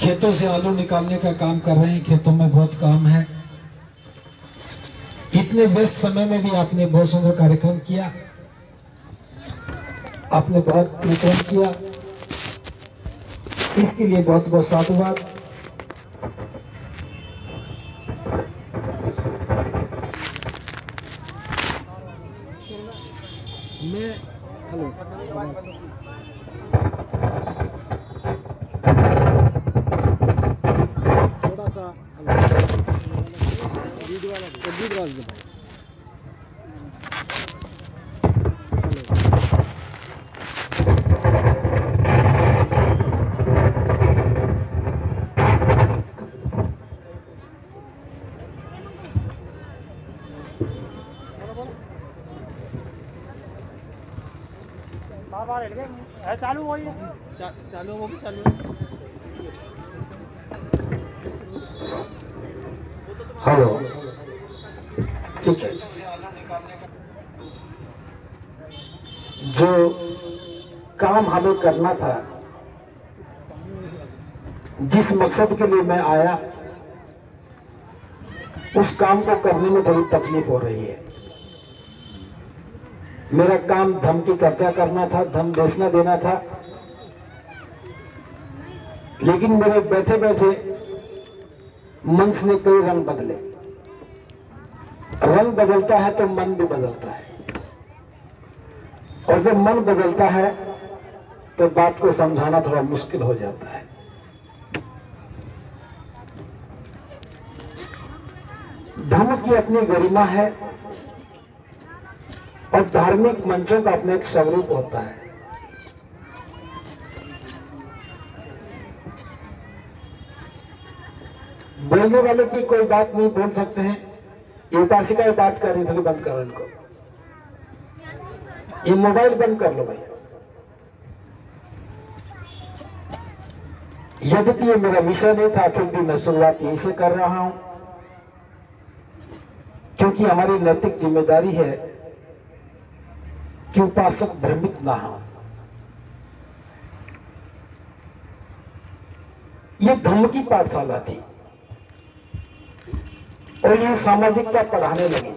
खेतों से आलू निकालने का काम कर रहे हैं। खेतों में बहुत काम है। इतने व्यस्त समय में भी आपने बहुत सुंदर कार्यक्रम किया, आपने बहुत कार्यक्रम किया, इसके लिए बहुत बहुत साधुवाद। मैं हेलो थोड़ा सा चालू हो रही है, चालू होगी, चालू। हेलो, ठीक है। जो काम हमें करना था, जिस मकसद के लिए मैं आया, उस काम को करने में थोड़ी तकलीफ हो रही है। मेरा काम धर्म की चर्चा करना था, धर्म देशना देना था, लेकिन मेरे बैठे बैठे मंच ने कई रंग बदले। रंग बदलता है तो मन भी बदलता है, और जब मन बदलता है तो बात को समझाना थोड़ा मुश्किल हो जाता है। धर्म की अपनी गरिमा है और धार्मिक मंचों का अपना एक स्वरूप होता है। बोलने वाले की कोई बात नहीं बोल सकते हैं। ये उपासिका बात कर रही थी, बंद करो इनको। ये मोबाइल बंद कर लो भैया। यद्यपि ये मेरा विषय नहीं था, फिर भी मैं शुरुआत यहीं से कर रहा हूं, क्योंकि हमारी नैतिक जिम्मेदारी है कि उपासक भ्रमित ना हो। यह धर्म की पाठशाला थी और यह सामाजिकता पढ़ाने लगे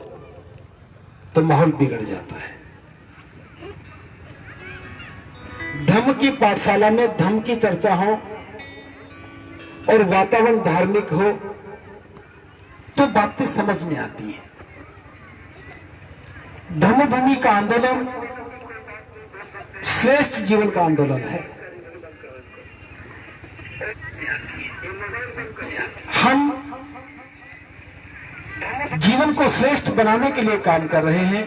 तो माहौल बिगड़ जाता है। धर्म की पाठशाला में धर्म की चर्चा हो और वातावरण धार्मिक हो तो बातें समझ में आती है। धर्मभूमि का आंदोलन श्रेष्ठ जीवन का आंदोलन है। हम जीवन को श्रेष्ठ बनाने के लिए काम कर रहे हैं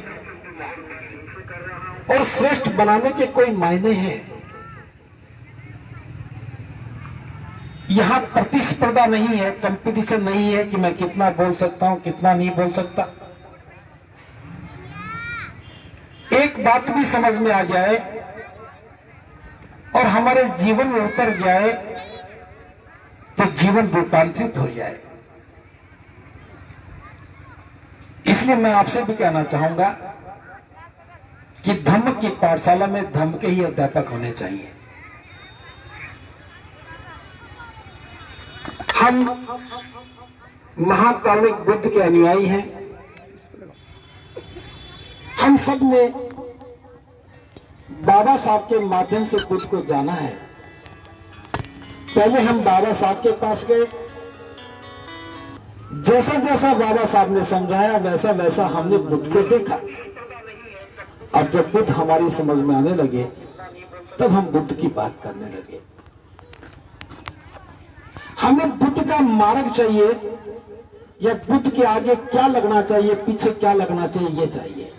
और श्रेष्ठ बनाने के कोई मायने हैं। यहां प्रतिस्पर्धा नहीं है, कंपटीशन नहीं है कि मैं कितना बोल सकता हूं, कितना नहीं बोल सकता। एक बात भी समझ में आ जाए और हमारे जीवन में उतर जाए तो जीवन रूपांतरित हो जाए। इसलिए मैं आपसे भी कहना चाहूंगा कि धर्म की पाठशाला में धर्म के ही अध्यापक होने चाहिए। हम महाकारुणिक बुद्ध के अनुयायी हैं। हम सब ने बाबा साहब के माध्यम से बुद्ध को जाना है। पहले हम बाबा साहब के पास गए, जैसा जैसा बाबा साहब ने समझाया वैसा वैसा हमने बुद्ध को देखा। अब जब बुद्ध हमारी समझ में आने लगे तब हम बुद्ध की बात करने लगे। हमें बुद्ध का मार्ग चाहिए या बुद्ध के आगे क्या लगना चाहिए, पीछे क्या लगना चाहिए, ये चाहिए।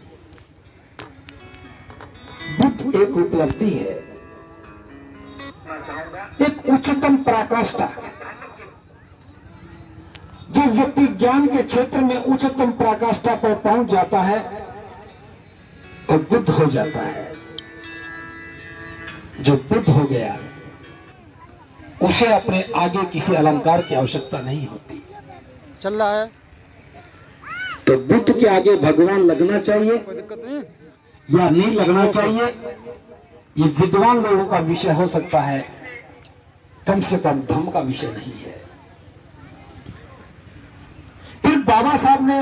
बुद्ध एक उपलब्धि है, एक उच्चतम पराकाष्ठा। जो व्यक्ति ज्ञान के क्षेत्र में उच्चतम पराकाष्ठा पर पहुंच जाता है और बुद्ध हो जाता है। जो बुद्ध हो गया उसे अपने आगे किसी अलंकार की आवश्यकता नहीं होती। चल रहा है तो बुद्ध के आगे भगवान लगना चाहिए कोई दिक्कत नहीं। या नहीं लगना चाहिए, ये विद्वान लोगों का विषय हो सकता है। कम से कम धर्म का विषय नहीं है। फिर बाबा साहब ने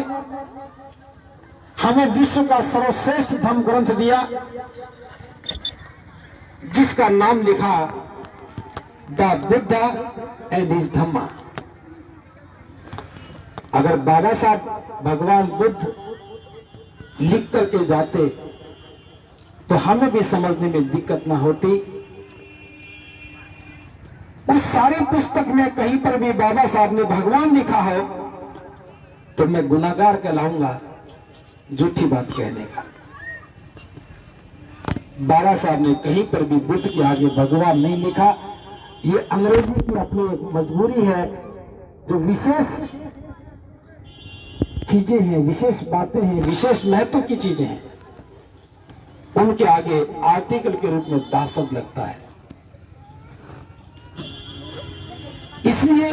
हमें विश्व का सर्वश्रेष्ठ धर्म ग्रंथ दिया, जिसका नाम लिखा द बुद्धा एंड हिज धम्मा। अगर बाबा साहब भगवान बुद्ध लिख करके जाते तो हमें भी समझने में दिक्कत ना होती। उस सारे पुस्तक में कहीं पर भी बाबा साहब ने भगवान लिखा हो तो मैं गुनाहगार कहलाऊंगा झूठी बात कहने का। बाबा साहब ने कहीं पर भी बुद्ध के आगे भगवान नहीं लिखा। ये अंग्रेजी की अपनी एक मजबूरी है। जो विशेष चीजें हैं, विशेष बातें हैं, विशेष महत्व की चीजें हैं, उनके आगे आर्टिकल के रूप में दा शब्द लगता है। इसलिए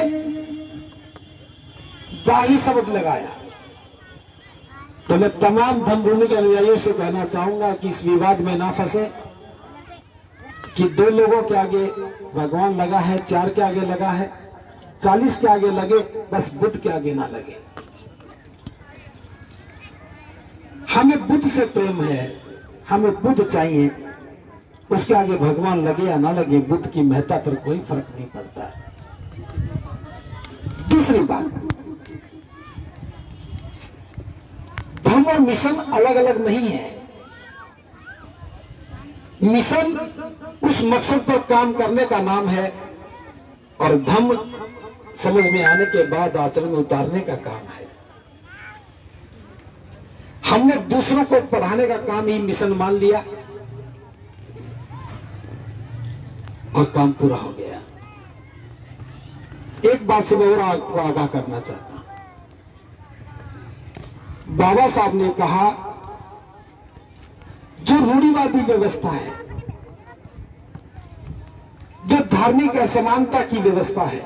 दा ही शब्द लगाया। तो मैं तमाम धर्मभूमि के अनुयायियों से कहना चाहूंगा कि इस विवाद में ना फंसे कि 2 लोगों के आगे भगवान लगा है, 4 के आगे लगा है, 40 के आगे लगे, बस बुद्ध के आगे ना लगे। हमें बुद्ध से प्रेम है, हमें बुद्ध चाहिए, उसके आगे भगवान लगे या ना लगे, बुद्ध की महत्ता पर कोई फर्क नहीं पड़ता। दूसरी बात, धर्म और मिशन अलग अलग नहीं है। मिशन उस मकसद पर काम करने का नाम है और धर्म समझ में आने के बाद आचरण में उतारने का काम है। हमने दूसरों को पढ़ाने का काम ही मिशन मान लिया और काम पूरा हो गया। एक बात से मैं और आपको आगाह करना चाहता हूं। बाबा साहब ने कहा जो रूढ़िवादी व्यवस्था है, जो धार्मिक असमानता की व्यवस्था है,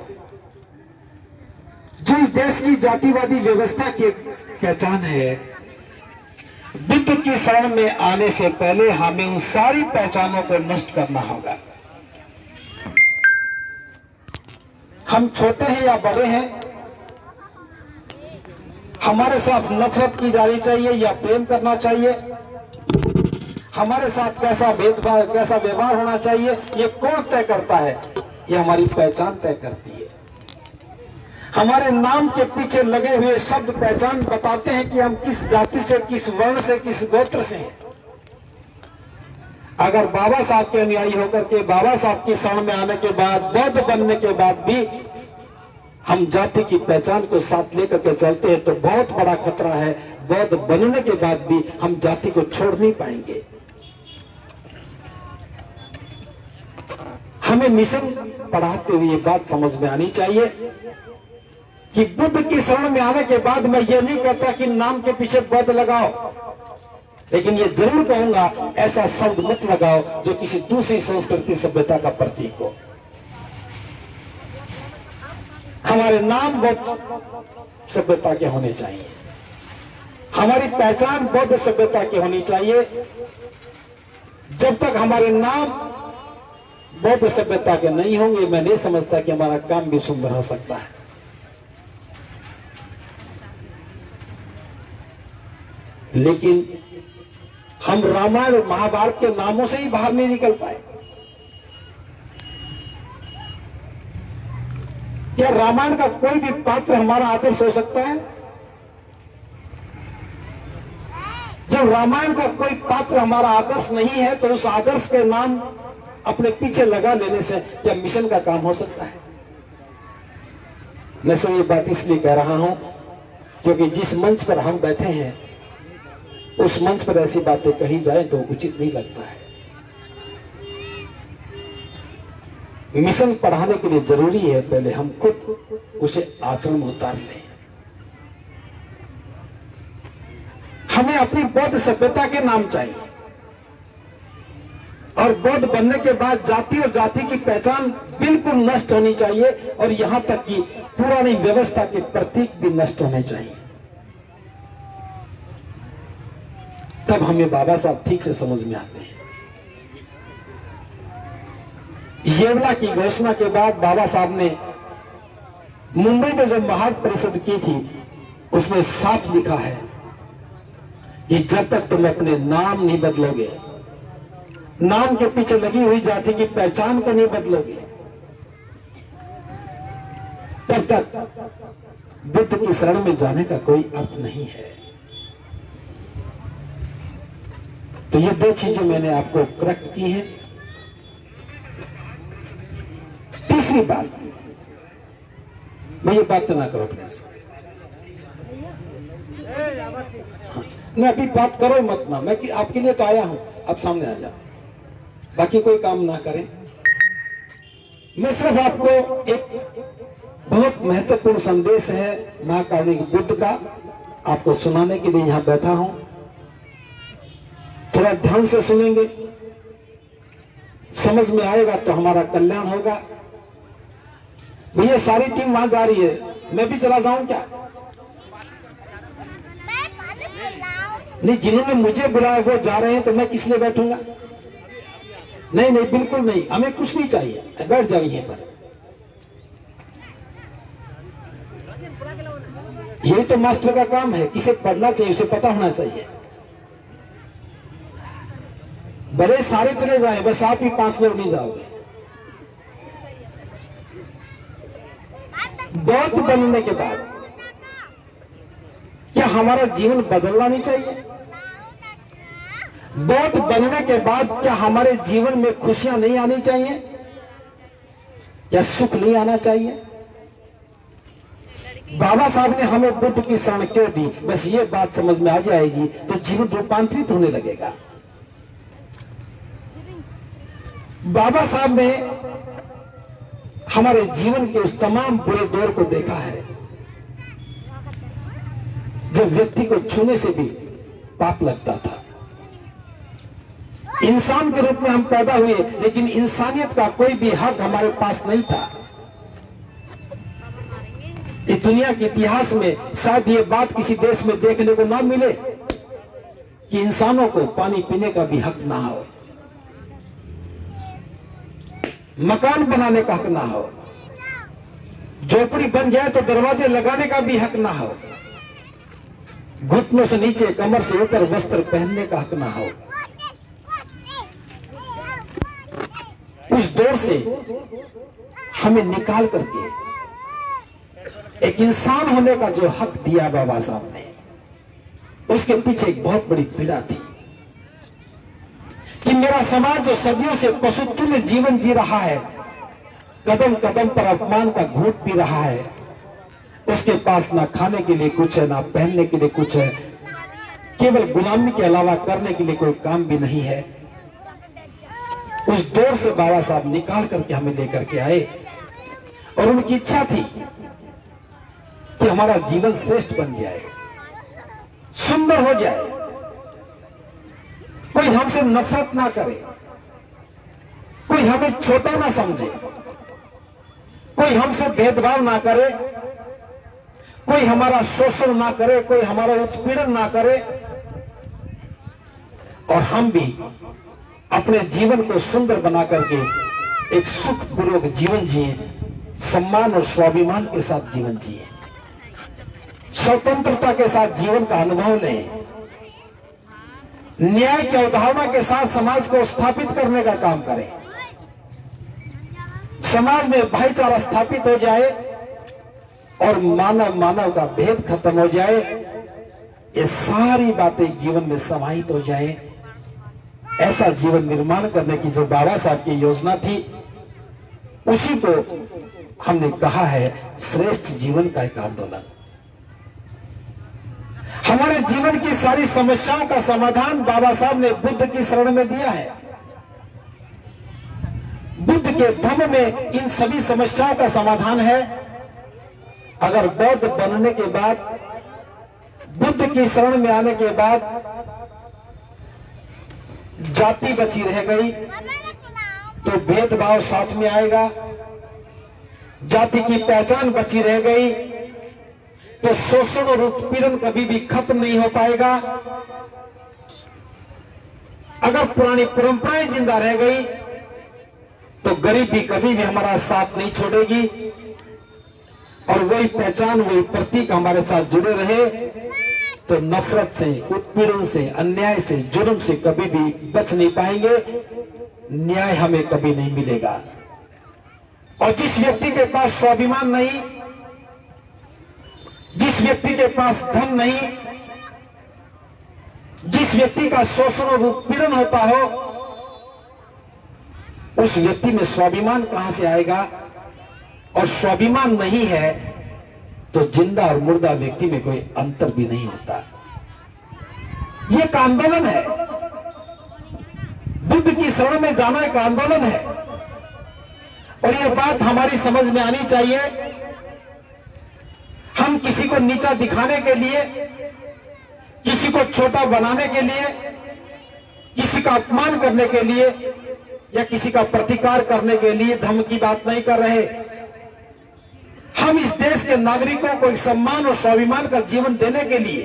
जो इस देश की जातिवादी व्यवस्था की पहचान है, बुद्ध की शरण में आने से पहले हमें उन सारी पहचानों को नष्ट करना होगा। हम छोटे हैं या बड़े हैं, हमारे साथ नफरत की जानी चाहिए या प्रेम करना चाहिए, हमारे साथ कैसा भेदभाव, कैसा व्यवहार होना चाहिए, ये कौन तय करता है? ये हमारी पहचान तय करती है। हमारे नाम के पीछे लगे हुए शब्द पहचान बताते हैं कि हम किस जाति से, किस वर्ण से, किस गोत्र से हैं। अगर बाबा साहब के अनुयायी होकर के बाबा साहब की शरण में आने के बाद, बौद्ध बनने के बाद भी हम जाति की पहचान को साथ लेकर के चलते हैं तो बहुत बड़ा खतरा है। बौद्ध बनने के बाद भी हम जाति को छोड़ नहीं पाएंगे। हमें मिशन पढ़ाते हुए ये बात समझ में आनी चाहिए कि बुद्ध की शरण में आने के बाद मैं ये नहीं कहता कि नाम के पीछे बौद्ध लगाओ, लेकिन ये जरूर कहूंगा ऐसा शब्द मत लगाओ जो किसी दूसरी संस्कृति सभ्यता का प्रतीक हो। हमारे नाम बौद्ध सभ्यता के होने चाहिए, हमारी पहचान बौद्ध सभ्यता की होनी चाहिए। जब तक हमारे नाम बौद्ध सभ्यता के नहीं होंगे, मैं नहीं समझता कि हमारा काम भी सुंदर हो सकता है। लेकिन हम रामायण और महाभारत के नामों से ही बाहर नहीं निकल पाए। क्या रामायण का कोई भी पात्र हमारा आदर्श हो सकता है? जब रामायण का कोई पात्र हमारा आदर्श नहीं है तो उस आदर्श के नाम अपने पीछे लगा लेने से क्या मिशन का काम हो सकता है? मैं सब ये बात इसलिए कह रहा हूं क्योंकि जिस मंच पर हम बैठे हैं उस मंच पर ऐसी बातें कही जाए तो उचित नहीं लगता है। मिशन पढ़ाने के लिए जरूरी है पहले हम खुद उसे आचरण में उतार लें। हमें अपनी बौद्ध सभ्यता के नाम चाहिए और बौद्ध बनने के बाद जाति और जाति की पहचान बिल्कुल नष्ट होनी चाहिए और यहां तक कि पुरानी व्यवस्था के प्रतीक भी नष्ट होने चाहिए। तब हमें बाबा साहब ठीक से समझ में आते हैं। येवला की घोषणा के बाद बाबा साहब ने मुंबई में जो महापरिषद की थी उसमें साफ लिखा है कि जब तक तुम अपने नाम नहीं बदलोगे, नाम के पीछे लगी हुई जाति की पहचान को नहीं बदलोगे, तब तक बुद्ध की शरण में जाने का कोई अर्थ नहीं है। तो ये दो चीजें मैंने आपको करेक्ट की हैं। तीसरी बात, मैं ये बात ना करो प्लीज, नहीं अभी बात करो मत ना, मैं आपके लिए तो आया हूं, अब सामने आ जाओ, बाकी कोई काम ना करें। मैं सिर्फ आपको एक बहुत महत्वपूर्ण संदेश है महाकारुणिक बुद्ध का आपको सुनाने के लिए यहां बैठा हूं। थोड़ा ध्यान से सुनेंगे, समझ में आएगा तो हमारा कल्याण होगा। भैया सारी टीम वहां जा रही है, मैं भी चला जाऊं क्या? नहीं, जिन्होंने मुझे बुलाया वो जा रहे हैं तो मैं किस लिए बैठूंगा? नहीं नहीं, बिल्कुल नहीं, हमें कुछ नहीं चाहिए, बैठ जाओ यहीं पर। यही तो मास्टर का काम है, किसे पढ़ना चाहिए उसे पता होना चाहिए। बड़े सारे चले जाए, बस आप ही 5 लोग नहीं जाओगे। बौद्ध बनने के बाद क्या हमारा जीवन बदलना नहीं चाहिए? बौद्ध बनने के बाद क्या हमारे जीवन में खुशियां नहीं आनी चाहिए? क्या सुख नहीं आना चाहिए? बाबा साहब ने हमें बुद्ध की शरण क्यों दी, बस ये बात समझ में आ जाएगी तो जीवन रूपांतरित होने लगेगा। बाबा साहब ने हमारे जीवन के उस तमाम बुरे दौर को देखा है जब व्यक्ति को छूने से भी पाप लगता था। इंसान के रूप में हम पैदा हुए, लेकिन इंसानियत का कोई भी हक हमारे पास नहीं था। इस दुनिया के इतिहास में शायद ये बात किसी देश में देखने को ना मिले कि इंसानों को पानी पीने का भी हक ना हो, मकान बनाने का हक ना हो, झोपड़ी बन जाए तो दरवाजे लगाने का भी हक ना हो, घुटनों से नीचे कमर से ऊपर वस्त्र पहनने का हक ना हो। उस दौर से हमें निकाल करके एक इंसान होने का जो हक दिया बाबा साहब ने, उसके पीछे एक बहुत बड़ी पीड़ा थी कि मेरा समाज जो सदियों से पशुतुल्य जीवन जी रहा है, कदम कदम पर अपमान का घूंट पी रहा है, उसके पास ना खाने के लिए कुछ है, ना पहनने के लिए कुछ है, केवल गुलामी के अलावा करने के लिए कोई काम भी नहीं है। उस दौर से बाबा साहब निकाल करके हमें लेकर के आए और उनकी इच्छा थी कि हमारा जीवन श्रेष्ठ बन जाए, सुंदर हो जाए, कोई हमसे नफरत ना करे, कोई हमें छोटा ना समझे, कोई हमसे भेदभाव ना करे, कोई हमारा शोषण ना करे, कोई हमारा उत्पीड़न ना करे, और हम भी अपने जीवन को सुंदर बना करके एक सुखपूर्वक जीवन जिए, सम्मान और स्वाभिमान के साथ जीवन जिए, स्वतंत्रता के साथ जीवन का अनुभव लें, न्याय की अवधारणा के साथ समाज को स्थापित करने का काम करें, समाज में भाईचारा स्थापित हो जाए और मानव मानव का भेद खत्म हो जाए। ये सारी बातें जीवन में समाहित हो जाए। ऐसा जीवन निर्माण करने की जो बाबा साहब की योजना थी, उसी को हमने कहा है श्रेष्ठ जीवन का एक आंदोलन। हमारे जीवन की सारी समस्याओं का समाधान बाबा साहब ने बुद्ध की शरण में दिया है। बुद्ध के धम्म में इन सभी समस्याओं का समाधान है। अगर बौद्ध बनने के बाद, बुद्ध की शरण में आने के बाद जाति बची रह गई तो भेदभाव साथ में आएगा, जाति की पहचान बची रह गई तो शोषण और उत्पीड़न कभी भी खत्म नहीं हो पाएगा। अगर पुरानी परंपराएं जिंदा रह गई तो गरीबी कभी भी हमारा साथ नहीं छोड़ेगी और वही पहचान, वही प्रतीक हमारे साथ जुड़े रहे तो नफरत से, उत्पीड़न से, अन्याय से, जुर्म से कभी भी बच नहीं पाएंगे, न्याय हमें कभी नहीं मिलेगा। और जिस व्यक्ति के पास स्वाभिमान नहीं, जिस व्यक्ति के पास धन नहीं, जिस व्यक्ति का शोषण और उत्पीड़न होता हो, उस व्यक्ति में स्वाभिमान कहां से आएगा? और स्वाभिमान नहीं है तो जिंदा और मुर्दा व्यक्ति में कोई अंतर भी नहीं होता। यह एक आंदोलन है, बुद्ध की शरण में जाना एक आंदोलन है और यह बात हमारी समझ में आनी चाहिए। हम किसी को नीचा दिखाने के लिए, किसी को छोटा बनाने के लिए, किसी का अपमान करने के लिए या किसी का प्रतिकार करने के लिए धर्म की बात नहीं कर रहे। हम इस देश के नागरिकों को सम्मान और स्वाभिमान का जीवन देने के लिए,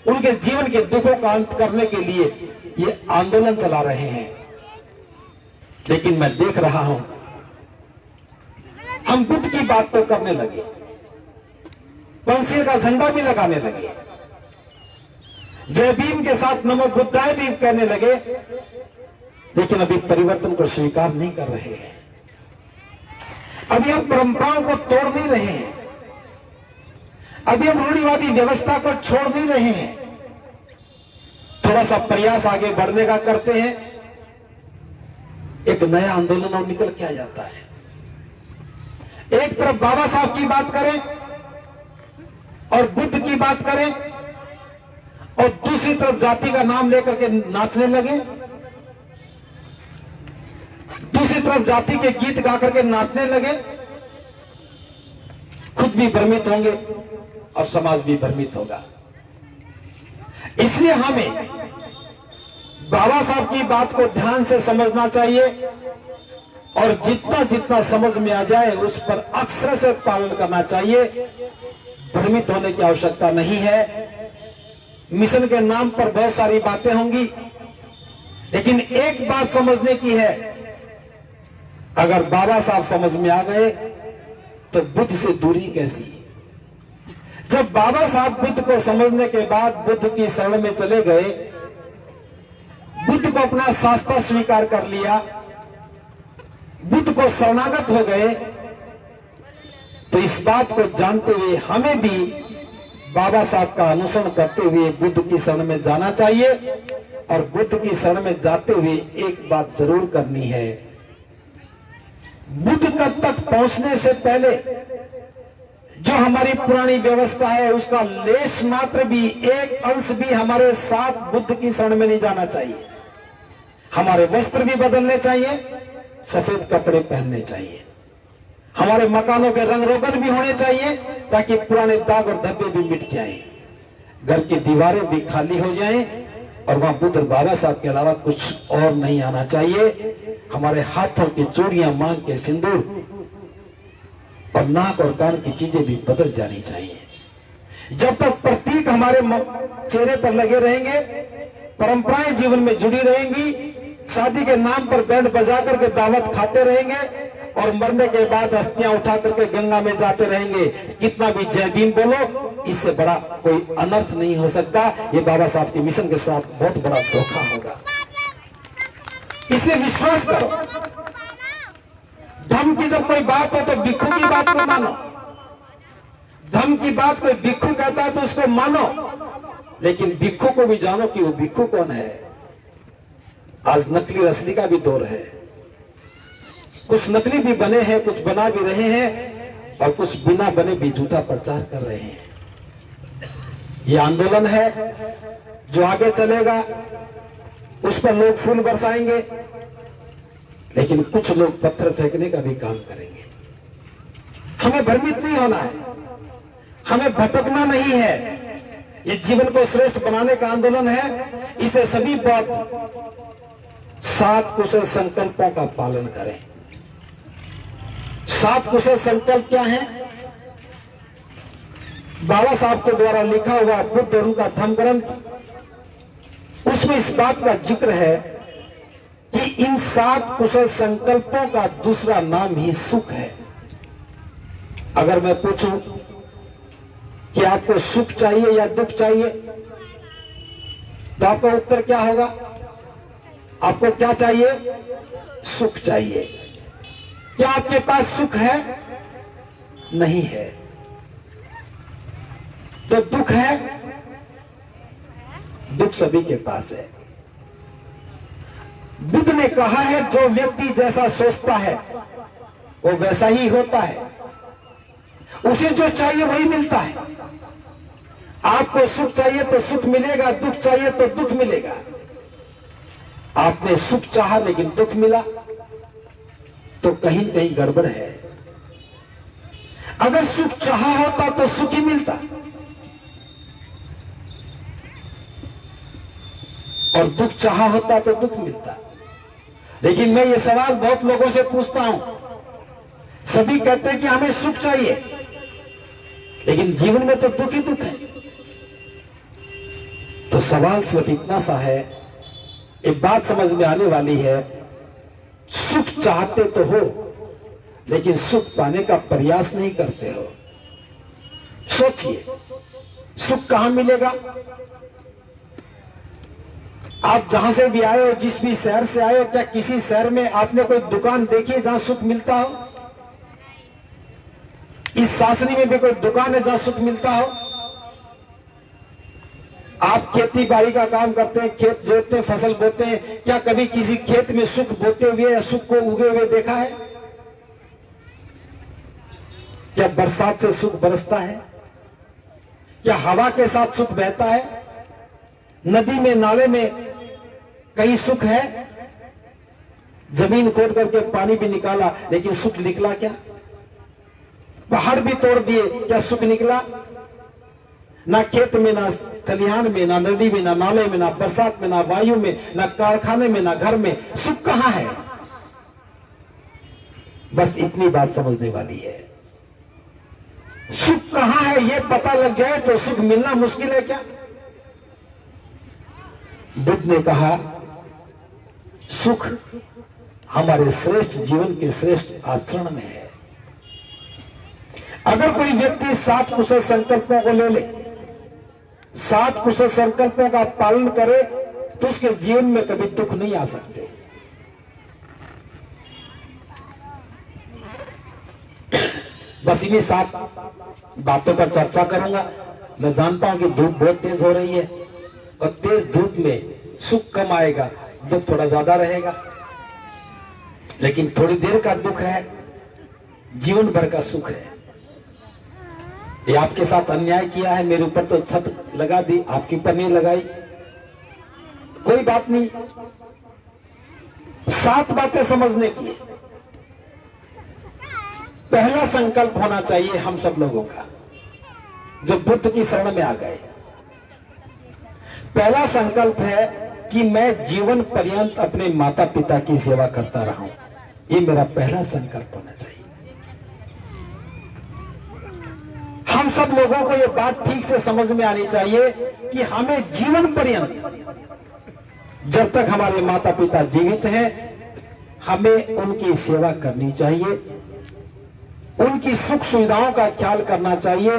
उनके जीवन के दुखों का अंत करने के लिए ये आंदोलन चला रहे हैं। लेकिन मैं देख रहा हूं हम बुद्ध की बात तो करने लगे, पंसील का झंडा भी लगाने लगे, जय भीम के साथ नमो बुद्धाय भी कहने लगे, लेकिन अभी परिवर्तन को स्वीकार नहीं कर रहे हैं। अभी हम परंपराओं को तोड़ नहीं रहे हैं, अभी हम रूढ़िवादी व्यवस्था को छोड़ नहीं रहे हैं। थोड़ा सा प्रयास आगे बढ़ने का करते हैं, एक नया आंदोलन और निकल के आ जाता है। एक तरफ बाबा साहब की बात करें और बुद्ध की बात करें और दूसरी तरफ जाति का नाम लेकर के नाचने लगे, दूसरी तरफ जाति के गीत गा करके नाचने लगे, खुद भी भ्रमित होंगे और समाज भी भ्रमित होगा। इसलिए हमें बाबा साहब की बात को ध्यान से समझना चाहिए और जितना जितना समझ में आ जाए उस पर अक्षर से पालन करना चाहिए। भ्रमित होने की आवश्यकता नहीं है। मिशन के नाम पर बहुत सारी बातें होंगी, लेकिन एक बात समझने की है, अगर बाबा साहब समझ में आ गए तो बुद्ध से दूरी कैसी? जब बाबा साहब बुद्ध को समझने के बाद बुद्ध की शरण में चले गए, बुद्ध को अपना शास्त्र स्वीकार कर लिया, बुद्ध को शरणागत हो गए, तो इस बात को जानते हुए हमें भी बाबा साहब का अनुसरण करते हुए बुद्ध की शरण में जाना चाहिए। और बुद्ध की शरण में जाते हुए एक बात जरूर करनी है, बुद्ध तक पहुंचने से पहले जो हमारी पुरानी व्यवस्था है उसका लेश मात्र भी, एक अंश भी हमारे साथ बुद्ध की शरण में नहीं जाना चाहिए। हमारे वस्त्र भी बदलने चाहिए, सफेद कपड़े पहनने चाहिए, हमारे मकानों के रंग रोगन भी होने चाहिए ताकि पुराने दाग और धब्बे भी मिट जाएं, घर की दीवारें भी खाली हो जाएं और वहां बुद्ध और बाबा साहब के अलावा कुछ और नहीं आना चाहिए। हमारे हाथों की चूड़ियां, मांग के सिंदूर और नाक और कान की चीजें भी बदल जानी चाहिए। जब तक प्रतीक हमारे चेहरे पर लगे रहेंगे, परंपराएं जीवन में जुड़ी रहेंगी, शादी के नाम पर बैंड बजा करके दावत खाते रहेंगे और मरने के बाद अस्थियां उठा करके गंगा में जाते रहेंगे, कितना भी जय भीम बोलो, इससे बड़ा कोई अनर्थ नहीं हो सकता। ये बाबा साहब के मिशन के साथ बहुत बड़ा धोखा होगा। इसलिए विश्वास करो, धर्म की जब कोई बात हो तो भिक्षु की बात को मानो, धर्म की बात कोई भिक्षु कहता है तो उसको मानो, लेकिन भिक्षु को भी जानो कि वो भिक्षु कौन है। आज नकली असली का भी दौर है, कुछ नकली भी बने हैं, कुछ बना भी रहे हैं और कुछ बिना बने भी झूठा प्रचार कर रहे हैं। ये आंदोलन है जो आगे चलेगा, उस पर लोग फूल बरसाएंगे, लेकिन कुछ लोग पत्थर फेंकने का भी काम करेंगे। हमें भ्रमित नहीं होना है, हमें भटकना नहीं है। ये जीवन को श्रेष्ठ बनाने का आंदोलन है। इसे सभी बात 7 कुशल संकल्पों का पालन करें। 7 कुशल संकल्प क्या है? बाबा साहब के द्वारा लिखा हुआ बुद्ध और उनका धम्म ग्रंथ, उसमें इस बात का जिक्र है कि इन 7 कुशल संकल्पों का दूसरा नाम ही सुख है। अगर मैं पूछूं कि आपको सुख चाहिए या दुख चाहिए, तो आपका उत्तर क्या होगा? आपको क्या चाहिए? सुख चाहिए। क्या आपके पास सुख है? नहीं है। तो दुख है? दुख सभी के पास है। बुद्ध ने कहा है, जो व्यक्ति जैसा सोचता है वो वैसा ही होता है। उसे जो चाहिए वही मिलता है। आपको सुख चाहिए तो सुख मिलेगा, दुख चाहिए तो दुख मिलेगा। आपने सुख चाहा लेकिन दुख मिला तो कहीं न कहीं गड़बड़ है। अगर सुख चाहा होता तो सुख ही मिलता, और दुख चाहा होता तो दुख मिलता। लेकिन मैं ये सवाल बहुत लोगों से पूछता हूं, सभी कहते हैं कि हमें सुख चाहिए, लेकिन जीवन में तो दुख ही दुख है। तो सवाल सिर्फ इतना सा है, एक बात समझ में आने वाली है, सुख चाहते तो हो लेकिन सुख पाने का प्रयास नहीं करते हो। सोचिए, सुख कहां मिलेगा? आप जहां से भी आए हो, जिस भी शहर से आए हो, क्या किसी शहर में आपने कोई दुकान देखी है जहां सुख मिलता हो? इस शासनी में भी कोई दुकान है जहां सुख मिलता हो? आप खेती बाड़ी का काम करते हैं, खेत जोतते हैं, फसल बोते हैं, क्या कभी किसी खेत में सुख बोते हुए या सुख को उगे हुए देखा है? क्या बरसात से सुख बरसता है? क्या हवा के साथ सुख बहता है? नदी में, नाले में कहीं सुख है? जमीन खोद करके पानी भी निकाला लेकिन सुख निकला क्या? पहाड़ भी तोड़ दिए, क्या सुख निकला? ना खेत में, ना खलिहान में, ना नदी में, ना नाले में, ना बरसात में, ना वायु में, ना कारखाने में, ना घर में, सुख कहां है? बस इतनी बात समझने वाली है। सुख कहां है यह पता लग जाए तो सुख मिलना मुश्किल है क्या? बुद्ध ने कहा, सुख हमारे श्रेष्ठ जीवन के श्रेष्ठ आचरण में है। अगर कोई व्यक्ति 7 कुशल संकल्पों को ले ले, 7 कुशल संकल्पों का पालन करे, तो उसके जीवन में कभी दुख नहीं आ सकते। बस इन्हीं 7 बातों पर चर्चा करूंगा। मैं जानता हूं कि धूप बहुत तेज हो रही है, और तेज धूप में सुख कम आएगा, दुख थोड़ा ज्यादा रहेगा। लेकिन थोड़ी देर का दुख है, जीवन भर का सुख है। ये आपके साथ अन्याय किया है, मेरे ऊपर तो छत लगा दी, आपके ऊपर नहीं लगाई, कोई बात नहीं। 7 बातें समझने की है। पहला संकल्प होना चाहिए हम सब लोगों का, जो बुद्ध की शरण में आ गए। पहला संकल्प है कि मैं जीवन पर्यंत अपने माता पिता की सेवा करता रहूं। ये मेरा पहला संकल्प होना चाहिए। हम सब लोगों को ये बात ठीक से समझ में आनी चाहिए कि हमें जीवन पर्यंत, जब तक हमारे माता पिता जीवित हैं, हमें उनकी सेवा करनी चाहिए, उनकी सुख सुविधाओं का ख्याल करना चाहिए।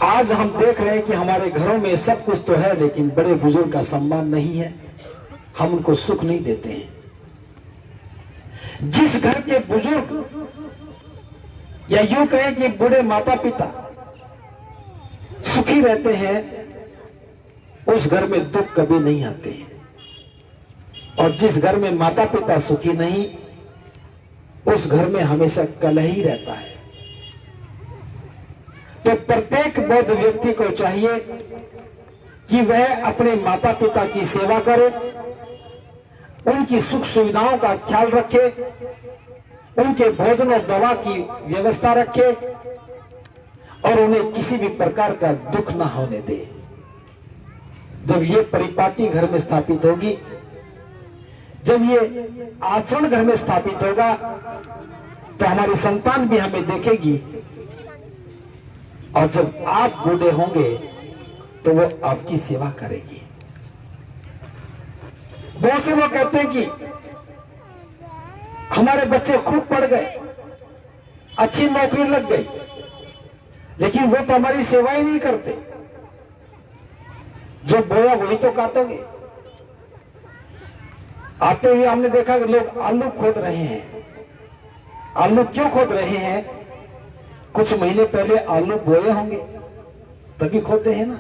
आज हम देख रहे हैं कि हमारे घरों में सब कुछ तो है, लेकिन बड़े बुजुर्ग का सम्मान नहीं है, हम उनको सुख नहीं देते हैं। जिस घर के बुजुर्ग, या यूं कहें कि बूढ़े माता पिता सुखी रहते हैं, उस घर में दुख कभी नहीं आते हैं। और जिस घर में माता पिता सुखी नहीं, उस घर में हमेशा कलह ही रहता है। तो प्रत्येक बौद्ध व्यक्ति को चाहिए कि वह अपने माता पिता की सेवा करे, उनकी सुख सुविधाओं का ख्याल रखे, उनके भोजन और दवा की व्यवस्था रखे, और उन्हें किसी भी प्रकार का दुख ना होने दे। जब ये परिपाटी घर में स्थापित होगी, जब ये आचरण घर में स्थापित होगा, तो हमारी संतान भी हमें देखेगी, और जब आप बूढ़े होंगे तो वो आपकी सेवा करेगी। बहुत से लोग कहते हैं कि हमारे बच्चे खूब पढ़ गए, अच्छी नौकरी लग गई, लेकिन वो तो हमारी सेवा ही नहीं करते। जो बोया वही तो काटोगे। आते हुए हमने देखा कि लोग आलू खोद रहे हैं। आलू क्यों खोद रहे हैं? कुछ महीने पहले आलू बोए होंगे तभी खोदते हैं ना।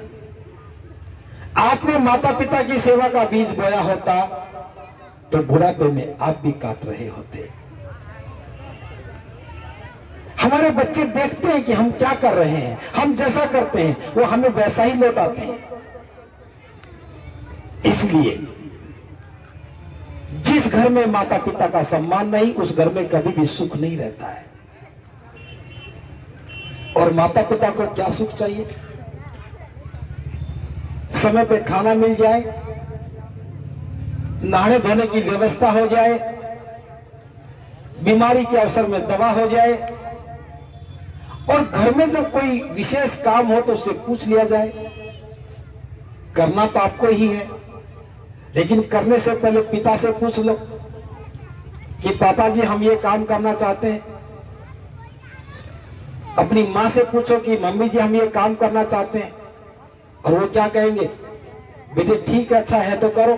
आपने माता पिता की सेवा का बीज बोया होता तो बुढ़ापे में आप भी काट रहे होते। हमारे बच्चे देखते हैं कि हम क्या कर रहे हैं, हम जैसा करते हैं वो हमें वैसा ही लौटाते हैं। इसलिए जिस घर में माता पिता का सम्मान नहीं, उस घर में कभी भी सुख नहीं रहता है। और माता पिता को क्या सुख चाहिए? समय पे खाना मिल जाए, नहाने धोने की व्यवस्था हो जाए, बीमारी के अवसर में दवा हो जाए, और घर में जब कोई विशेष काम हो तो उससे पूछ लिया जाए। करना तो आपको ही है, लेकिन करने से पहले पिता से पूछ लो कि पापा जी हम ये काम करना चाहते हैं। अपनी मां से पूछो कि मम्मी जी हम ये काम करना चाहते हैं, और वो क्या कहेंगे? बेटे ठीक है, अच्छा है तो करो।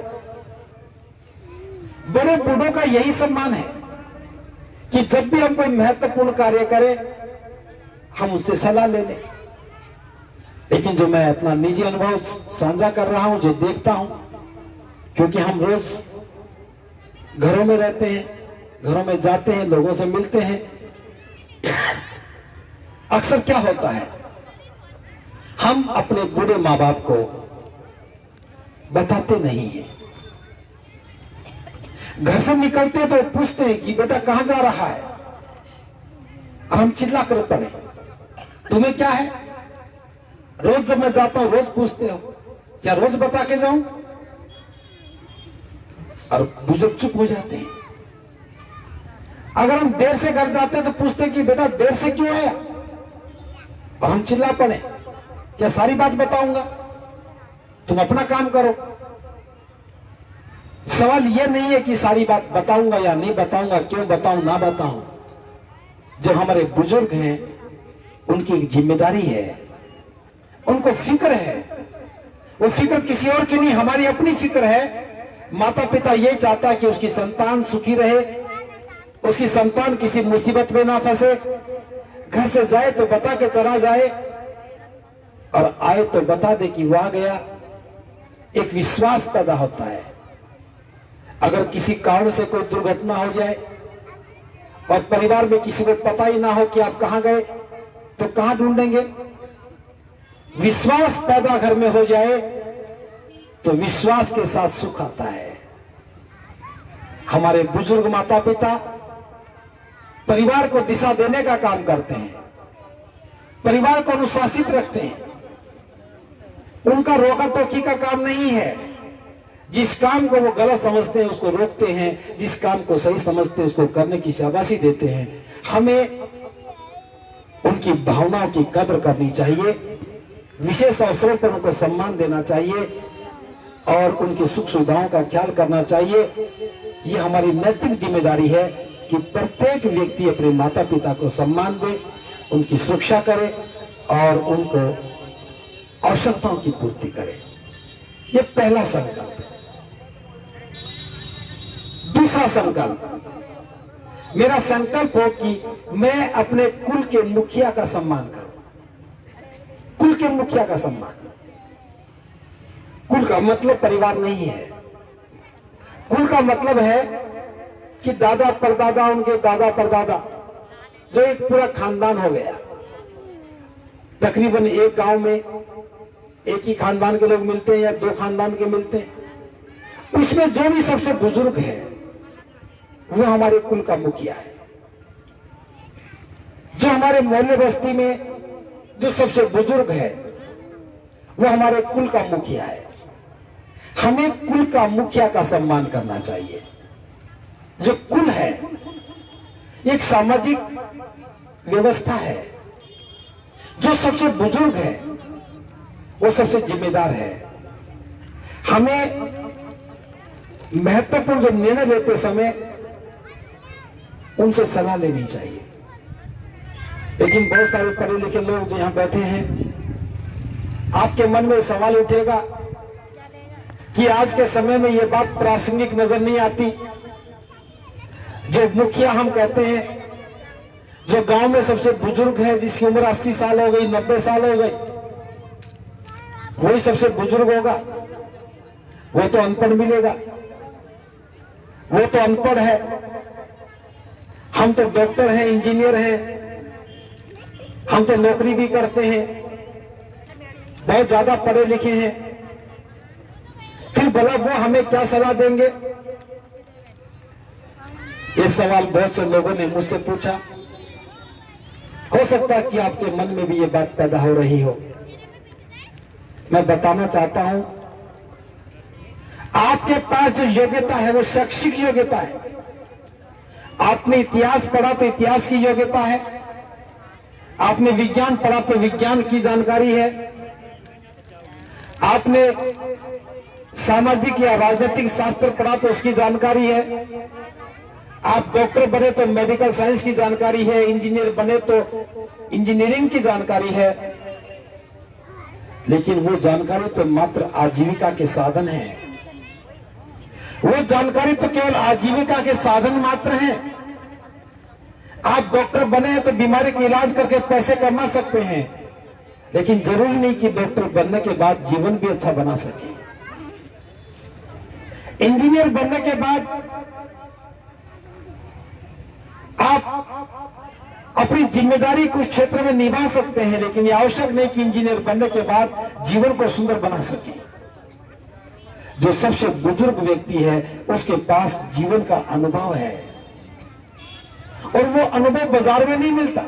बड़े बूढ़ों का यही सम्मान है कि जब भी हम कोई महत्वपूर्ण कार्य करें हम उससे सलाह ले लें। लेकिन जो मैं अपना निजी अनुभव साझा कर रहा हूं, जो देखता हूं, क्योंकि हम रोज घरों में रहते हैं, घरों में जाते हैं, लोगों से मिलते हैं, अक्सर क्या होता है, हम अपने बूढ़े माँ बाप को बताते नहीं हैं। घर से निकलते तो पूछते हैं कि बेटा कहां जा रहा है, और हम चिल्ला कर पड़े, तुम्हें क्या है? रोज जब मैं जाता हूं रोज पूछते हो, क्या रोज बता के जाऊं? और बुजुर्ग चुप हो जाते हैं। अगर हम देर से घर जाते हैं तो पूछते हैं कि बेटा देर से क्यों आया, और हम चिल्ला पड़े, क्या सारी बात बताऊंगा? तुम अपना काम करो। सवाल यह नहीं है कि सारी बात बताऊंगा या नहीं बताऊंगा, क्यों बताऊं ना बताऊं। जो हमारे बुजुर्ग हैं उनकी एक जिम्मेदारी है, उनको फिक्र है। वो फिक्र किसी और की नहीं, हमारी अपनी फिक्र है। माता पिता ये चाहता है कि उसकी संतान सुखी रहे, उसकी संतान किसी मुसीबत में ना फंसे, घर से जाए तो बता के चला जाए, और आए तो बता दे कि वो आ गया। एक विश्वास पैदा होता है। अगर किसी कारण से कोई दुर्घटना हो जाए और परिवार में किसी को पता ही ना हो कि आप कहां गए, तो कहां ढूंढेंगे? विश्वास पैदा घर में हो जाए तो विश्वास के साथ सुख आता है। हमारे बुजुर्ग माता पिता परिवार को दिशा देने का काम करते हैं, परिवार को अनुशासित रखते हैं। उनका रोका टोकी का काम नहीं है। जिस काम को वो गलत समझते हैं उसको रोकते हैं, जिस काम को सही समझते हैं उसको करने की शाबाशी देते हैं। हमें उनकी भावनाओं की कदर करनी चाहिए, विशेष अवसरों पर उनको सम्मान देना चाहिए, और उनकी सुख सुविधाओं का ख्याल करना चाहिए। ये हमारी नैतिक जिम्मेदारी है कि प्रत्येक व्यक्ति अपने माता पिता को सम्मान दे, उनकी सुरक्षा करे और उनको आवश्यकताओं की पूर्ति करे। ये पहला संकल्प है। दूसरा संकल्प, मेरा संकल्प हो कि मैं अपने कुल के मुखिया का सम्मान करूं। कुल के मुखिया का सम्मान, कुल का मतलब परिवार नहीं है। कुल का मतलब है कि दादा परदादा, उनके दादा परदादा, जो एक पूरा खानदान हो गया। तकरीबन एक गांव में एक ही खानदान के लोग मिलते हैं या दो खानदान के मिलते हैं। उसमें जो भी सबसे बुजुर्ग है वो हमारे कुल का मुखिया है। जो हमारे मोहल्ले बस्ती में जो सबसे बुजुर्ग है वो हमारे कुल का मुखिया है। हमें कुल का मुखिया का सम्मान करना चाहिए। जो कुल है एक सामाजिक व्यवस्था है। जो सबसे बुजुर्ग है वो सबसे जिम्मेदार है। हमें महत्वपूर्ण जो निर्णय लेते समय उनसे सलाह लेनी चाहिए। लेकिन बहुत सारे पढ़े लिखे लोग जो यहां बैठे हैं, आपके मन में सवाल उठेगा कि आज के समय में यह बात प्रासंगिक नजर नहीं आती। जो मुखिया हम कहते हैं, जो गांव में सबसे बुजुर्ग है, जिसकी उम्र 80 साल हो गई, 90 साल हो गई, वही सबसे बुजुर्ग होगा। वो तो अनपढ़ मिलेगा, वो तो अनपढ़ है। हम तो डॉक्टर हैं, इंजीनियर हैं, हम तो नौकरी भी करते हैं, बहुत ज्यादा पढ़े लिखे हैं। फिर भला वो हमें क्या सलाह देंगे? ये सवाल बहुत से लोगों ने मुझसे पूछा। हो सकता है कि आपके मन में भी ये बात पैदा हो रही हो। मैं बताना चाहता हूं, आपके पास जो योग्यता है वो शैक्षिक योग्यता है। आपने इतिहास पढ़ा तो इतिहास की योग्यता है, आपने विज्ञान पढ़ा तो विज्ञान की जानकारी है, आपने सामाजिक या राजनीतिक शास्त्र पढ़ा तो उसकी जानकारी है, आप डॉक्टर बने तो मेडिकल साइंस की जानकारी है, इंजीनियर बने तो इंजीनियरिंग की जानकारी है। लेकिन वो जानकारी तो मात्र आजीविका के साधन है। वो जानकारी तो केवल आजीविका के साधन मात्र हैं। आप डॉक्टर बने हैं तो बीमारी का इलाज करके पैसे कमा सकते हैं, लेकिन जरूरी नहीं कि डॉक्टर बनने के बाद जीवन भी अच्छा बना सके। इंजीनियर बनने के बाद आप अपनी जिम्मेदारी कुछ क्षेत्र में निभा सकते हैं, लेकिन यह आवश्यक नहीं कि इंजीनियर बनने के बाद जीवन को सुंदर बना सके। जो सबसे बुजुर्ग व्यक्ति है उसके पास जीवन का अनुभव है, और वो अनुभव बाजार में नहीं मिलता।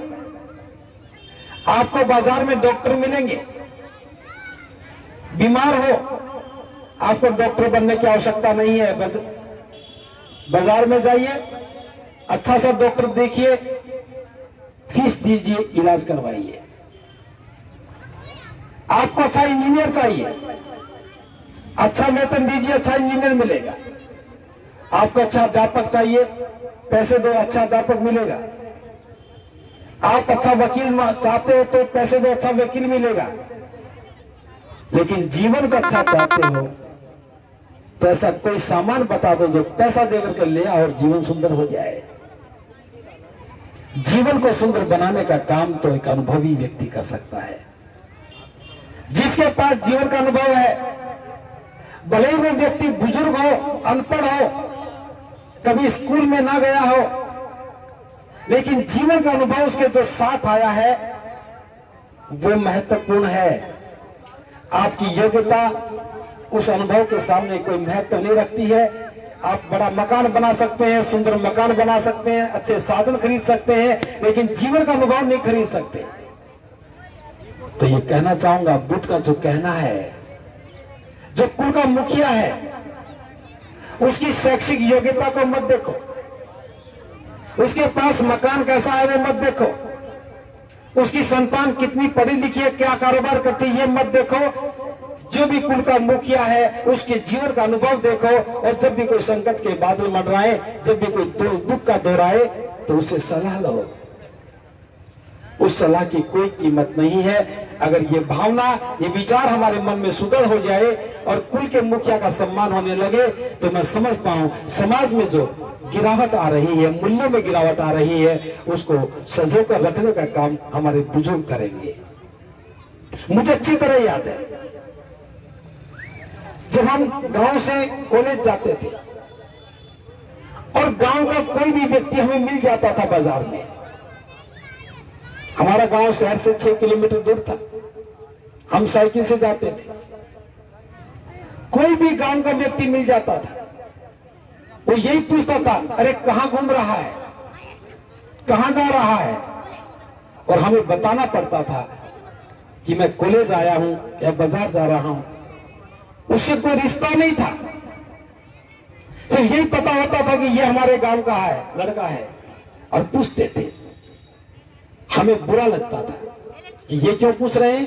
आपको बाजार में डॉक्टर मिलेंगे, बीमार हो आपको डॉक्टर बनने की आवश्यकता नहीं है। बाजार में जाइए, अच्छा सा डॉक्टर देखिए, फीस दीजिए, इलाज करवाइए। आपको अच्छा इंजीनियर चाहिए, अच्छा वेतन दीजिए, अच्छा इंजीनियर मिलेगा। आपको अच्छा अध्यापक चाहिए, पैसे दो, अच्छा अध्यापक मिलेगा। आप अच्छा वकील चाहते हो तो पैसे दो, अच्छा वकील मिलेगा। लेकिन जीवन को अच्छा चाहते हो तो ऐसा कोई सामान बता दो जो पैसा देकर के ले आओ और जीवन सुंदर हो जाए। जीवन को सुंदर बनाने का काम तो एक अनुभवी व्यक्ति कर सकता है। जिसके पास जीवन का अनुभव है, भले ही वो व्यक्ति बुजुर्ग हो, अनपढ़ हो, कभी स्कूल में ना गया हो, लेकिन जीवन का अनुभव उसके जो साथ आया है वो महत्वपूर्ण है। आपकी योग्यता उस अनुभव के सामने कोई महत्व नहीं रखती है। आप बड़ा मकान बना सकते हैं, सुंदर मकान बना सकते हैं, अच्छे साधन खरीद सकते हैं, लेकिन जीवन का अनुभव नहीं खरीद सकते। तो ये कहना चाहूंगा, बुद्ध का जो कहना है, जो कुल का मुखिया है उसकी शैक्षिक योग्यता को मत देखो, उसके पास मकान कैसा है वो मत देखो, उसकी संतान कितनी पढ़ी लिखी है, क्या कारोबार करती है ये मत देखो। जो भी कुल का मुखिया है उसके जीवन का अनुभव देखो, और जब भी कोई संकट के बादल मंडराए, जब भी कोई दुख का दौर आए तो उससे सलाह लो। उस सलाह की कोई कीमत नहीं है। अगर ये भावना, ये विचार हमारे मन में सुदृढ़ हो जाए और कुल के मुखिया का सम्मान होने लगे, तो मैं समझता हूं समाज में जो गिरावट आ रही है, मूल्यों में गिरावट आ रही है, उसको सजो कर रखने का काम हमारे बुजुर्ग करेंगे। मुझे अच्छी तरह याद है, जब हम गांव से कॉलेज जाते थे और गांव का कोई भी व्यक्ति हमें मिल जाता था बाजार में। हमारा गांव शहर से 6 किलोमीटर दूर था, हम साइकिल से जाते थे। कोई भी गांव का व्यक्ति मिल जाता था, वो यही पूछता था, अरे कहां घूम रहा है, कहां जा रहा है, और हमें बताना पड़ता था कि मैं कॉलेज आया हूं या बाजार जा रहा हूं। उससे कोई रिश्ता नहीं था, सिर्फ यही पता होता था कि ये हमारे गांव का है, लड़का है, और पूछते थे। हमें बुरा लगता था कि ये क्यों पूछ रहे हैं,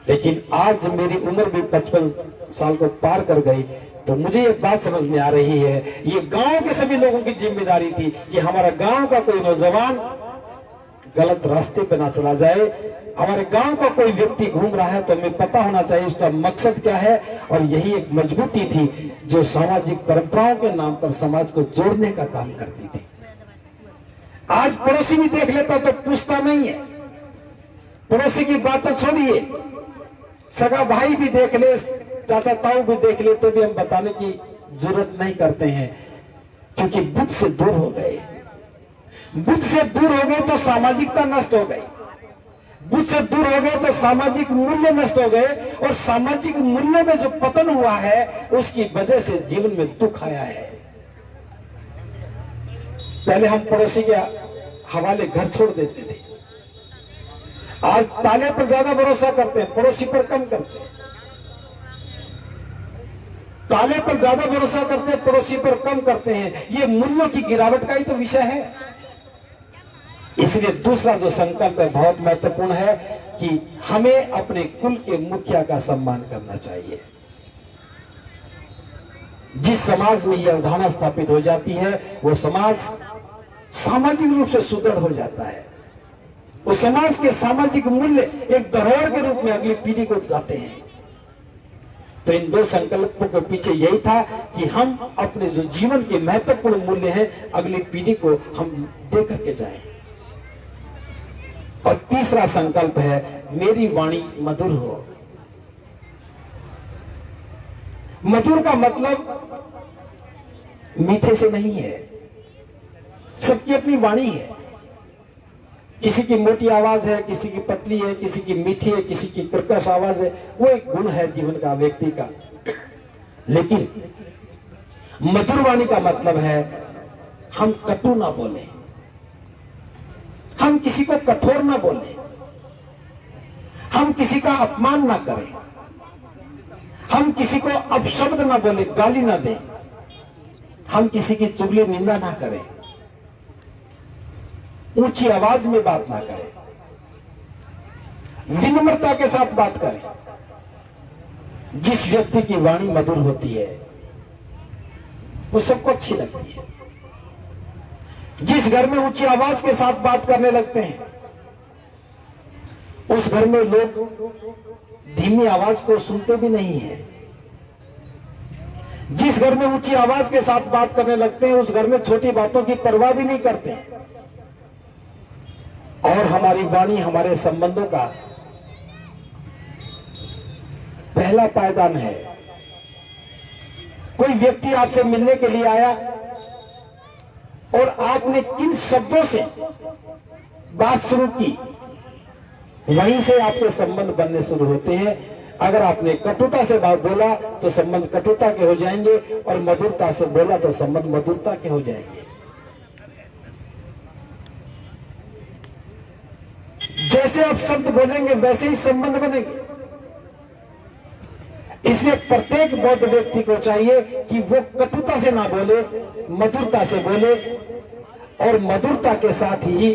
लेकिन आज मेरी उम्र भी 55 साल को पार कर गई, तो मुझे ये बात समझ में आ रही है, ये गांव के सभी लोगों की जिम्मेदारी थी कि हमारा गांव का कोई नौजवान गलत रास्ते पे ना चला जाए। हमारे गांव का कोई व्यक्ति घूम रहा है तो हमें पता होना चाहिए उसका मकसद क्या है, और यही एक मजबूती थी जो सामाजिक परंपराओं के नाम पर समाज को जोड़ने का काम करती थी। आज पड़ोसी भी देख लेता तो पूछता नहीं है, पड़ोसी की बात तो छोड़िए, सगा भाई भी देख ले, चाचा ताऊ भी देख ले, तो भी हम बताने की जरूरत नहीं करते हैं, क्योंकि बुद्ध से दूर हो गए। बुद्ध से दूर हो गए तो सामाजिकता नष्ट हो गई, बुद्ध से दूर हो गए तो सामाजिक मूल्य नष्ट हो गए, और सामाजिक मूल्य में जो पतन हुआ है उसकी वजह से जीवन में दुख आया है। पहले हम पड़ोसी के हवाले घर छोड़ देते थे, आज ताले पर ज्यादा भरोसा करते हैं, पड़ोसी पर कम करते हैं। ताले पर ज्यादा भरोसा करते हैं, पड़ोसी पर कम करते हैं। ये मूल्यों की गिरावट का ही तो विषय है। इसलिए दूसरा जो संकल्प है बहुत महत्वपूर्ण है कि हमें अपने कुल के मुखिया का सम्मान करना चाहिए। जिस समाज में यह अवधारणा स्थापित हो जाती है वो समाज सामाजिक रूप से सुदृढ़ हो जाता है। उस समाज के सामाजिक मूल्य एक धरोहर के रूप में अगली पीढ़ी को जाते हैं। तो इन दो संकल्पों के पीछे यही था कि हम अपने जो जीवन के महत्वपूर्ण मूल्य हैं अगली पीढ़ी को हम दे करके जाएं। और तीसरा संकल्प है मेरी वाणी मधुर हो। मधुर का मतलब मीठे से नहीं है, सबकी अपनी वाणी है। किसी की मोटी आवाज है, किसी की पतली है, किसी की मीठी है, किसी की कर्कश आवाज है, वो एक गुण है जीवन का, व्यक्ति का। लेकिन मधुर वाणी का मतलब है हम कटु ना बोले, हम किसी को कठोर ना बोले, हम किसी का अपमान ना करें, हम किसी को अपशब्द ना बोले, गाली ना दें, हम किसी की चुगली निंदा ना करें, ऊंची आवाज में बात ना करें, विनम्रता के साथ बात करें। जिस व्यक्ति की वाणी मधुर होती है वो सबको अच्छी लगती है। जिस घर में ऊंची आवाज के साथ बात करने लगते हैं उस घर में लोग धीमी आवाज को सुनते भी नहीं है। जिस घर में ऊंची आवाज के साथ बात करने लगते हैं उस घर में छोटी बातों की परवाह भी नहीं करते। और हमारी वाणी हमारे संबंधों का पहला पायदान है। कोई व्यक्ति आपसे मिलने के लिए आया और आपने किन शब्दों से बात शुरू की, वहीं से आपके संबंध बनने शुरू होते हैं। अगर आपने कटुता से बात बोला तो संबंध कटुता के हो जाएंगे, और मधुरता से बोला तो संबंध मधुरता के हो जाएंगे। जैसे आप शब्द बोलेंगे वैसे ही संबंध बनेंगे। इसलिए प्रत्येक बौद्ध व्यक्ति को चाहिए कि वो कटुता से ना बोले, मधुरता से बोले, और मधुरता के साथ ही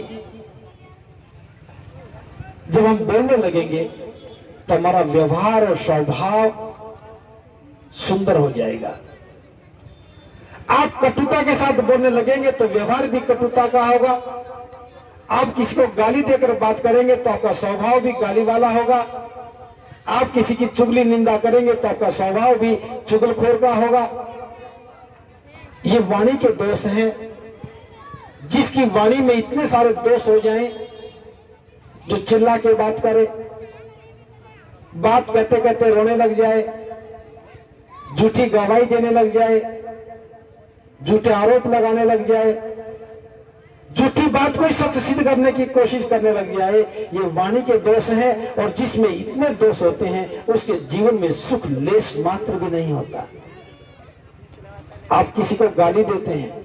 जब हम बोलने लगेंगे तो हमारा व्यवहार और स्वभाव सुंदर हो जाएगा। आप कटुता के साथ बोलने लगेंगे तो व्यवहार भी कटुता का होगा। आप किसी को गाली देकर बात करेंगे तो आपका स्वभाव भी गाली वाला होगा। आप किसी की चुगली निंदा करेंगे तो आपका स्वभाव भी चुगलखोर का होगा। ये वाणी के दोष हैं। जिसकी वाणी में इतने सारे दोष हो जाएं, जो चिल्ला के बात करे, बात कहते कहते रोने लग जाए, झूठी गवाही देने लग जाए, झूठे आरोप लगाने लग जाए, झूठी बात को सत्य सिद्ध करने की कोशिश करने लग जाए, ये वाणी के दोष हैं। और जिसमें इतने दोष होते हैं उसके जीवन में सुख लेश मात्र भी नहीं होता। आप किसी को गाली देते हैं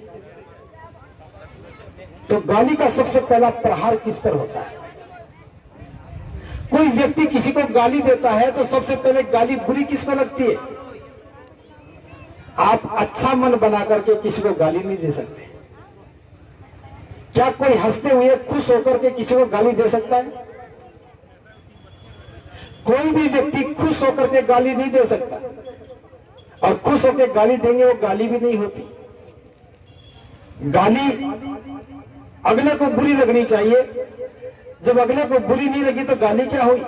तो गाली का सबसे पहला प्रहार किस पर होता है? कोई व्यक्ति किसी को गाली देता है तो सबसे पहले गाली बुरी किसको लगती है? आप अच्छा मन बना करके किसी को गाली नहीं दे सकते। क्या कोई हंसते हुए खुश होकर के किसी को गाली दे सकता है? कोई भी व्यक्ति खुश होकर के गाली नहीं दे सकता। और खुश होकर गाली देंगे, वो गाली भी नहीं होती। गाली अगले को बुरी लगनी चाहिए। जब अगले को बुरी नहीं लगी तो गाली क्या हुई?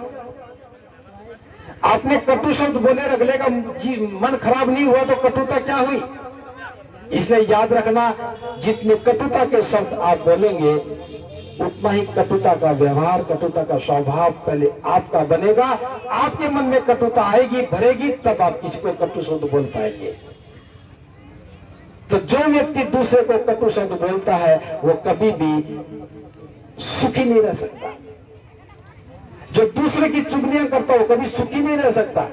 आपने कटु शब्द बोले और अगले का मन खराब नहीं हुआ तो कटुता क्या हुई? इसलिए याद रखना, जितने कटुता के शब्द आप बोलेंगे उतना ही कटुता का व्यवहार, कटुता का स्वभाव पहले आपका बनेगा। आपके मन में कटुता आएगी, भरेगी, तब आप किसी को कटु शब्द बोल पाएंगे। तो जो व्यक्ति दूसरे को कटु शब्द बोलता है वो कभी भी सुखी नहीं रह सकता। जो दूसरे की चुगलियां करता है वो कभी सुखी नहीं रह सकता।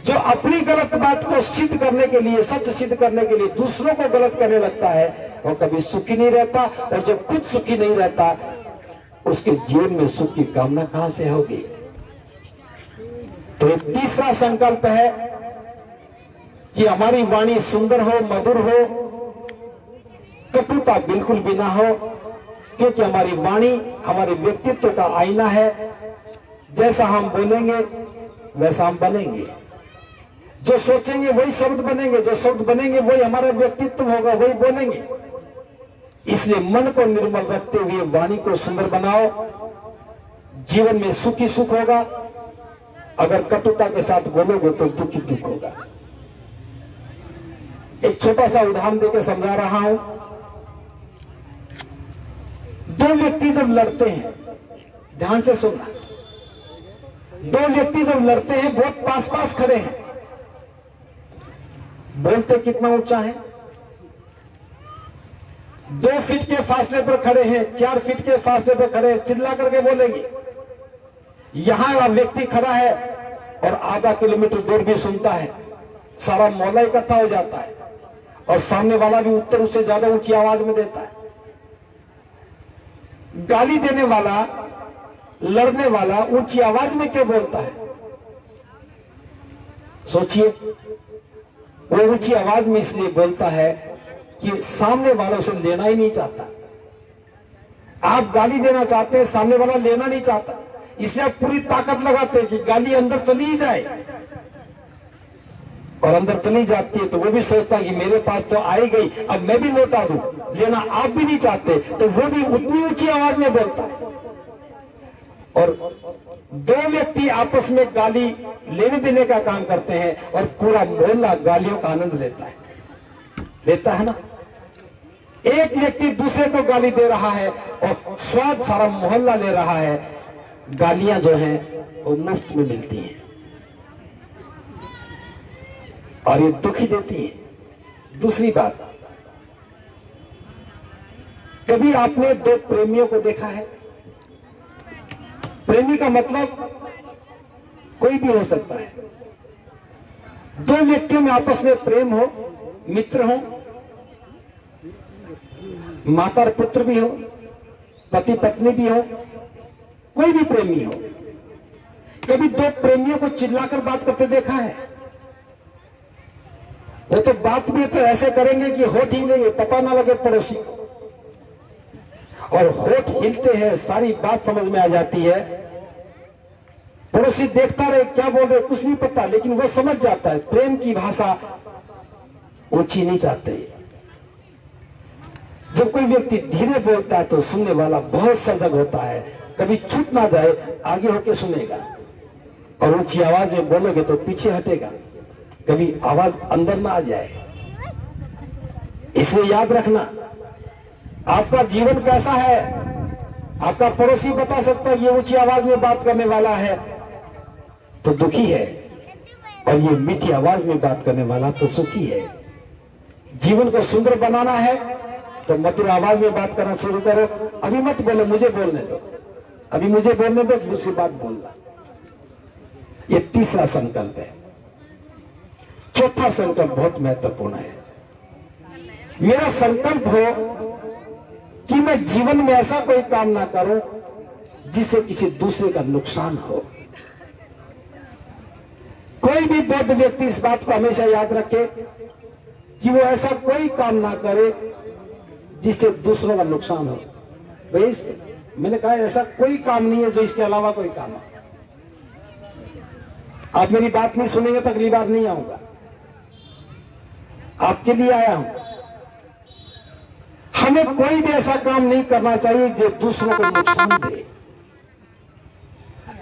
जो अपनी गलत बात को सिद्ध करने के लिए, सच सिद्ध करने के लिए दूसरों को गलत करने लगता है वो कभी सुखी नहीं रहता। और जो खुद सुखी नहीं रहता उसके जीवन में सुख की कामना कहां से होगी? तो तीसरा संकल्प है कि हमारी वाणी सुंदर हो, मधुर हो, कटुता बिल्कुल भी ना हो, क्योंकि हमारी वाणी हमारे व्यक्तित्व का आईना है। जैसा हम बोलेंगे वैसा हम बनेंगे। जो सोचेंगे वही शब्द बनेंगे, जो शब्द बनेंगे वही हमारा व्यक्तित्व होगा, वही बोलेंगे। इसलिए मन को निर्मल रखते हुए वाणी को सुंदर बनाओ, जीवन में सुखी सुख होगा। अगर कटुता के साथ बोलोगे तो दुखी दुख होगा। एक छोटा सा उदाहरण देकर समझा रहा हूं। दो व्यक्ति जब लड़ते हैं, ध्यान से सुनना, दो व्यक्ति जब लड़ते हैं बहुत पास पास खड़े हैं, बोलते कितना ऊंचा है? 2 फीट के फासले पर खड़े हैं, 4 फीट के फासले पर खड़े हैं, चिल्ला करके बोलेंगे। यहां व्यक्ति खड़ा है और आधा किलोमीटर दूर भी सुनता है, सारा मोहल्ला इकट्ठा हो जाता है और सामने वाला भी उत्तर उससे ज्यादा ऊंची आवाज में देता है। गाली देने वाला, लड़ने वाला ऊंची आवाज में क्यों बोलता है? सोचिए, वो ऊंची आवाज में इसलिए बोलता है कि सामने वाला उसे लेना ही नहीं चाहता। आप गाली देना चाहते हैं, सामने वाला लेना नहीं चाहता, इसलिए आप पूरी ताकत लगाते हैं कि गाली अंदर चली ही जाए। और अंदर चली जाती है तो वो भी सोचता है कि मेरे पास तो आई गई, अब मैं भी लौटा दूं। लेना आप भी नहीं चाहते तो वो भी उतनी ऊंची आवाज में बोलता है। और दो व्यक्ति आपस में गाली लेने देने का काम करते हैं और पूरा मोहल्ला गालियों का आनंद लेता है ना। एक व्यक्ति दूसरे को गाली दे रहा है और स्वाद सारा मोहल्ला ले रहा है। गालियां जो हैं वो मुफ्त में मिलती हैं और ये दुखी देती है। दूसरी बात, कभी आपने दो प्रेमियों को देखा है? प्रेमी का मतलब कोई भी हो सकता है। दो व्यक्तियों में आपस में प्रेम हो, मित्र हो, माता और पुत्र भी हो, पति पत्नी भी हो, कोई भी प्रेमी हो। कभी दो प्रेमियों को चिल्लाकर बात करते देखा है? वो तो बात भी तो ऐसे करेंगे कि होठ हिलेंगे, पता ना लगे पड़ोसी को। और होठ हिलते हैं, सारी बात समझ में आ जाती है। पड़ोसी देखता रहे क्या बोल रहे, कुछ नहीं पता, लेकिन वो समझ जाता है। प्रेम की भाषा ऊंची नहीं चाहते। जब कोई व्यक्ति धीरे बोलता है तो सुनने वाला बहुत सजग होता है, कभी छूट ना जाए, आगे होके सुनेगा। और ऊंची आवाज में बोलोगे तो पीछे हटेगा, कभी आवाज अंदर ना आ जाए। इसलिए याद रखना, आपका जीवन कैसा है आपका पड़ोसी बता सकता है। ये ऊंची आवाज में बात करने वाला है तो दुखी है, और ये मीठी आवाज में बात करने वाला तो सुखी है। जीवन को सुंदर बनाना है तो मधुर आवाज में बात करना शुरू करो। अभी मत बोलो, मुझे बोलने दो, अभी मुझे बोलने दो, दूसरी बात बोलना। ये तीसरा संकल्प है। चौथा संकल्प बहुत महत्वपूर्ण है। मेरा संकल्प हो कि मैं जीवन में ऐसा कोई काम ना करूं जिससे किसी दूसरे का नुकसान हो। कोई भी बौद्ध व्यक्ति इस बात को हमेशा याद रखे कि वो ऐसा कोई काम ना करे जिससे दूसरों का नुकसान हो। भाई मैंने कहा ऐसा कोई काम नहीं है जो इसके अलावा कोई काम है। आप मेरी बात नहीं सुनेंगे तो अगली बार नहीं आऊंगा। आपके लिए आया हूं। हमें कोई भी ऐसा काम नहीं करना चाहिए जो दूसरों को नुकसान दे।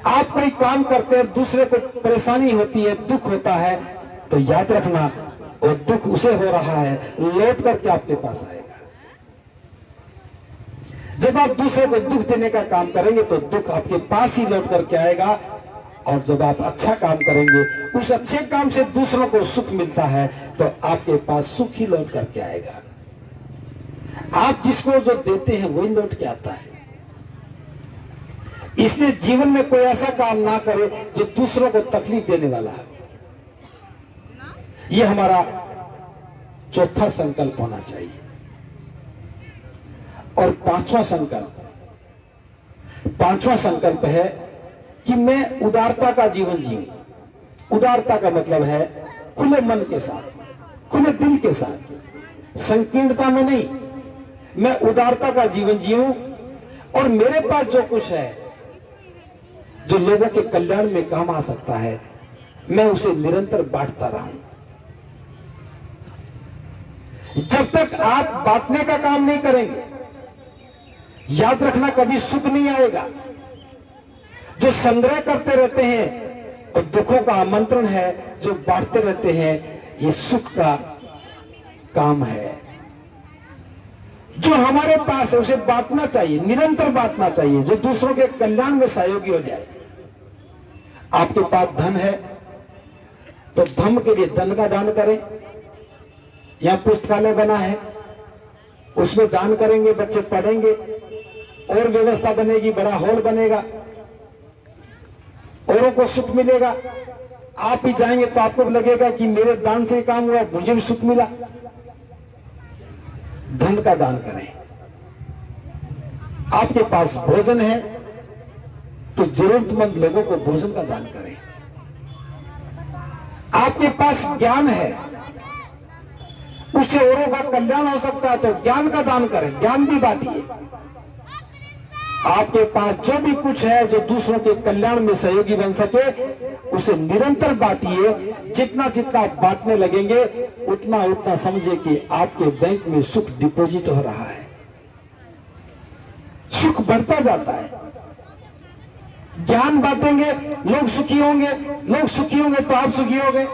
आप कोई काम करते हैं, दूसरे को परेशानी होती है, दुख होता है, तो याद रखना वो दुख उसे हो रहा है, लौट करके आपके पास आएगा। जब आप दूसरे को दुख देने का काम करेंगे तो दुख आपके पास ही लौट करके आएगा। और जब आप अच्छा काम करेंगे, उस अच्छे काम से दूसरों को सुख मिलता है, तो आपके पास सुख ही लौट करके आएगा। आप जिसको जो देते हैं वही लौट के आता है। इसलिए जीवन में कोई ऐसा काम ना करे जो दूसरों को तकलीफ देने वाला है। यह हमारा चौथा संकल्प होना चाहिए। और पांचवा संकल्प है कि मैं उदारता का जीवन जीऊं। उदारता का मतलब है खुले मन के साथ, खुले दिल के साथ, संकीर्णता में नहीं। मैं उदारता का जीवन जीऊं और मेरे पास जो कुछ है, जो लोगों के कल्याण में काम आ सकता है, मैं उसे निरंतर बांटता रहूं। जब तक आप बांटने का काम नहीं करेंगे, याद रखना कभी सुख नहीं आएगा। जो संग्रह करते रहते हैं और दुखों का आमंत्रण है, जो बांटते रहते हैं, ये सुख का काम है। जो हमारे पास है उसे बांटना चाहिए, निरंतर बांटना चाहिए, जो दूसरों के कल्याण में सहयोगी हो जाए। आपके पास धन है तो धम्म के लिए धन का दान करें। यहां पुस्तकालय बना है, उसमें दान करेंगे, बच्चे पढ़ेंगे, और व्यवस्था बनेगी, बड़ा हॉल बनेगा, औरों को सुख मिलेगा। आप ही जाएंगे तो आपको भी लगेगा कि मेरे दान से काम हुआ, मुझे भी सुख मिला। धन का दान करें। आपके पास भोजन है तो जरूरतमंद लोगों को भोजन का दान करें। आपके पास ज्ञान है, उससे औरों का कल्याण हो सकता है, तो ज्ञान का दान करें, ज्ञान भी बांटिए। आपके पास जो भी कुछ है जो दूसरों के कल्याण में सहयोगी बन सके, उसे निरंतर बांटिए। जितना जितना आप बांटने लगेंगे, उतना उतना समझिए कि आपके बैंक में सुख डिपॉजिट हो रहा है, सुख बढ़ता जाता है। ज्ञान बांटेंगे, लोग सुखी होंगे, लोग सुखी होंगे तो आप सुखी होंगे।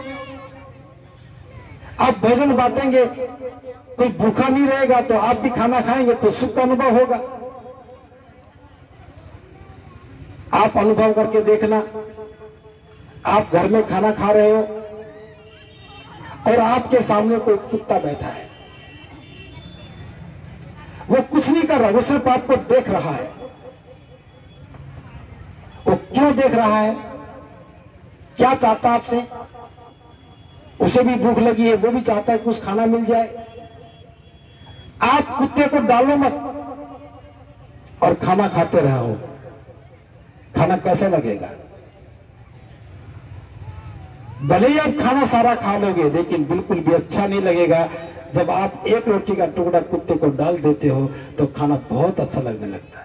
आप भोजन बांटेंगे, कोई भूखा नहीं रहेगा तो आप भी खाना खाएंगे तो सुख का अनुभव होगा। आप अनुभव करके देखना, आप घर में खाना खा रहे हो और आपके सामने कोई कुत्ता बैठा है, वो कुछ नहीं कर रहा, वो सिर्फ आपको देख रहा है। वो क्यों देख रहा है, क्या चाहता आपसे? उसे भी भूख लगी है, वो भी चाहता है कुछ खाना मिल जाए। आप कुत्ते को डालो मत और खाना खाते रहो, खाना कैसा लगेगा? भले ही आप खाना सारा खा लोगे, लेकिन बिल्कुल भी अच्छा नहीं लगेगा। जब आप एक रोटी का टुकड़ा कुत्ते को डाल देते हो तो खाना बहुत अच्छा लगने लगता है।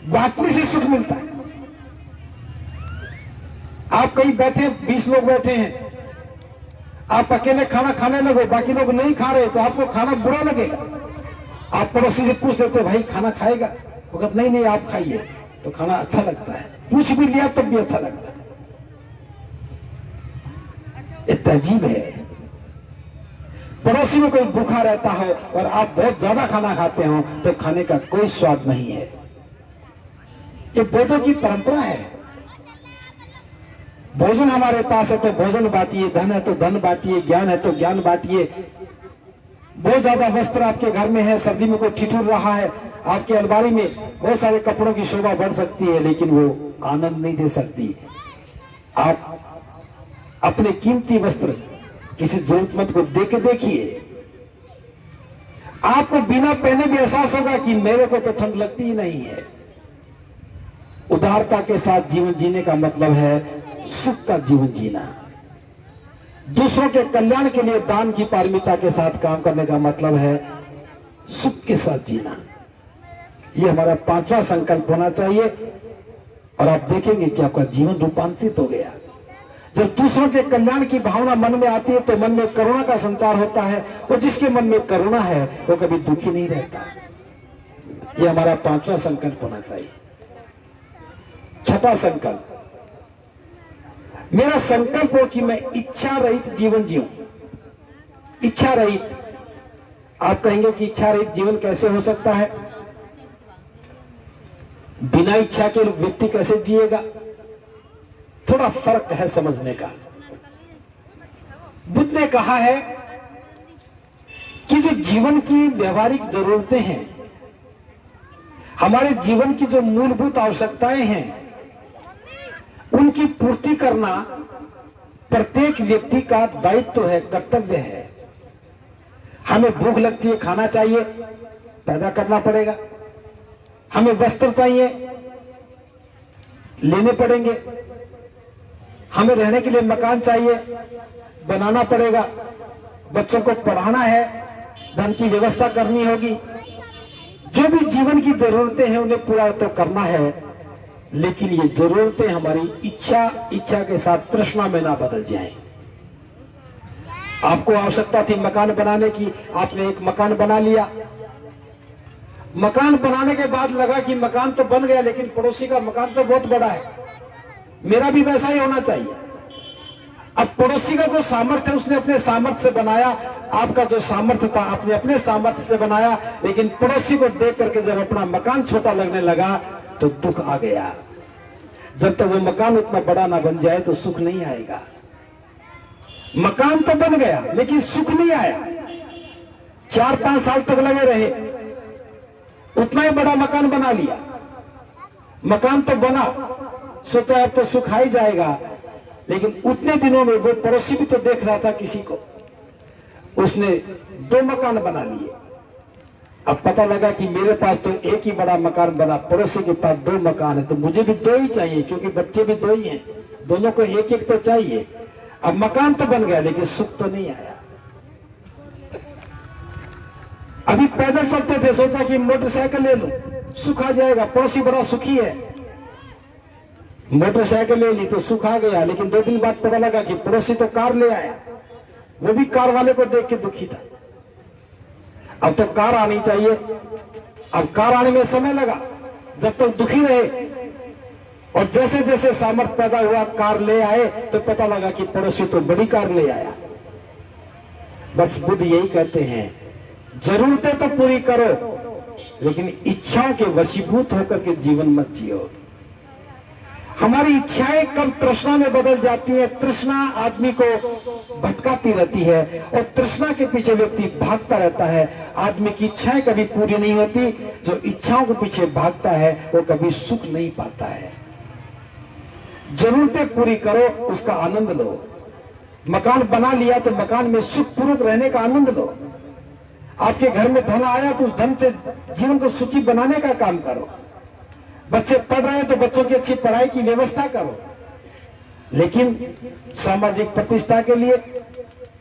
बांटने से सुख मिलता है। आप कहीं बैठे, 20 लोग बैठे हैं, आप अकेले खाना खाने लगो, बाकी लोग नहीं खा रहे, तो आपको खाना बुरा लगेगा। आप पड़ोसी से पूछ लेते, भाई खाना खाएगा? वो कहते नहीं नहीं आप खाइए, तो खाना अच्छा लगता है। पूछ भी लिया तब भी अच्छा लगता है। इतना अजीब है। पड़ोसी में कोई भूखा रहता हो और आप बहुत ज्यादा खाना खाते हो तो खाने का कोई स्वाद नहीं है। ये बौद्धों की परंपरा है। भोजन हमारे पास है तो भोजन बांटिए, धन है तो धन बांटिए, ज्ञान है तो ज्ञान बांटिए। बहुत ज्यादा वस्त्र आपके घर में है, सर्दी में कोई ठिठुर रहा है, आपके अलमारी में बहुत सारे कपड़ों की शोभा बढ़ सकती है, लेकिन वो आनंद नहीं दे सकती। आप अपने कीमती वस्त्र किसी जरूरतमंद को दे के देखिए, आपको बिना पहने भी एहसास होगा कि मेरे को तो ठंड लगती ही नहीं है। उदारता के साथ जीवन जीने का मतलब है सुख का जीवन जीना। दूसरों के कल्याण के लिए दान की पारमिता के साथ काम करने का मतलब है सुख के साथ जीना। यह हमारा 5वां संकल्प होना चाहिए और आप देखेंगे कि आपका जीवन रूपांतरित हो गया। जब दूसरों के कल्याण की भावना मन में आती है तो मन में करुणा का संचार होता है, और जिसके मन में करुणा है वो कभी दुखी नहीं रहता। ये हमारा 5वां संकल्प होना चाहिए। 6वां संकल्प, मेरा संकल्प हो कि मैं इच्छा रहित जीवन जीऊं। इच्छा रहित, आप कहेंगे कि इच्छा रहित जीवन कैसे हो सकता है? बिना इच्छा के व्यक्ति कैसे जिएगा? थोड़ा फर्क है समझने का। बुद्ध ने कहा है कि जो जीवन की व्यवहारिक जरूरतें हैं, हमारे जीवन की जो मूलभूत आवश्यकताएं हैं, उनकी पूर्ति करना प्रत्येक व्यक्ति का दायित्व है, कर्तव्य है। हमें भूख लगती है, खाना चाहिए, पैदा करना पड़ेगा। हमें वस्त्र चाहिए, लेने पड़ेंगे। हमें रहने के लिए मकान चाहिए, बनाना पड़ेगा। बच्चों को पढ़ाना है, धन की व्यवस्था करनी होगी। जो भी जीवन की जरूरतें हैं उन्हें पूरा तो करना है, लेकिन ये जरूरतें हमारी इच्छा के साथ तृष्णा में ना बदल जाएं। आपको आवश्यकता थी मकान बनाने की, आपने एक मकान बना लिया। मकान बनाने के बाद लगा कि मकान तो बन गया, लेकिन पड़ोसी का मकान तो बहुत बड़ा है, मेरा भी वैसा ही होना चाहिए। अब पड़ोसी का जो सामर्थ्य है उसने अपने सामर्थ्य से बनाया, आपका जो सामर्थ्य था आपने अपने सामर्थ्य से बनाया, लेकिन पड़ोसी को देख करके जब अपना मकान छोटा लगने लगा तो दुख आ गया। जब तक वो मकान उतना बड़ा ना बन जाए तो सुख नहीं आएगा। मकान तो बन गया लेकिन सुख नहीं आया। 4-5 साल तक लगे रहे, उतना ही बड़ा मकान बना लिया। मकान तो बना, सोचा अब तो सुख आ ही जाएगा, लेकिन उतने दिनों में वो पड़ोसी भी तो देख रहा था किसी को, उसने 2 मकान बना लिए। अब पता लगा कि मेरे पास तो एक ही बड़ा मकान बना, पड़ोसी के पास 2 मकान है, तो मुझे भी 2 ही चाहिए, क्योंकि बच्चे भी 2 ही हैं, दोनों को एक एक तो चाहिए। अब मकान तो बन गया लेकिन सुख तो नहीं आया। अभी पैदल चलते थे, सोचा कि मोटरसाइकिल ले लूं, सुख आ जाएगा, पड़ोसी बड़ा सुखी है। मोटरसाइकिल ले ली तो सुख आ गया, लेकिन 2 दिन बाद पता लगा कि पड़ोसी तो कार ले आया, वो भी कार वाले को देख के दुखी था। अब तो कार आनी चाहिए, अब कार आने में समय लगा, जब तक दुखी रहे। और जैसे जैसे सामर्थ्य पैदा हुआ, कार ले आए तो पता लगा कि पड़ोसी तो बड़ी कार ले आया। बस बुद्ध यही कहते हैं, जरूरतें तो पूरी करो, लेकिन इच्छाओं के वशीभूत होकर के जीवन मत जियो। हमारी इच्छाएं कब तृष्णा में बदल जाती है, तृष्णा आदमी को भटकाती रहती है, और तृष्णा के पीछे व्यक्ति भागता रहता है। आदमी की इच्छाएं कभी पूरी नहीं होती, जो इच्छाओं के पीछे भागता है वो कभी सुख नहीं पाता है। जरूरतें पूरी करो, उसका आनंद लो। मकान बना लिया तो मकान में सुखपूर्वक रहने का आनंद लो। आपके घर में धन आया तो उस धन से जीवन को सुखी बनाने का काम करो। बच्चे पढ़ रहे हैं तो बच्चों की अच्छी पढ़ाई की व्यवस्था करो। लेकिन सामाजिक प्रतिष्ठा के लिए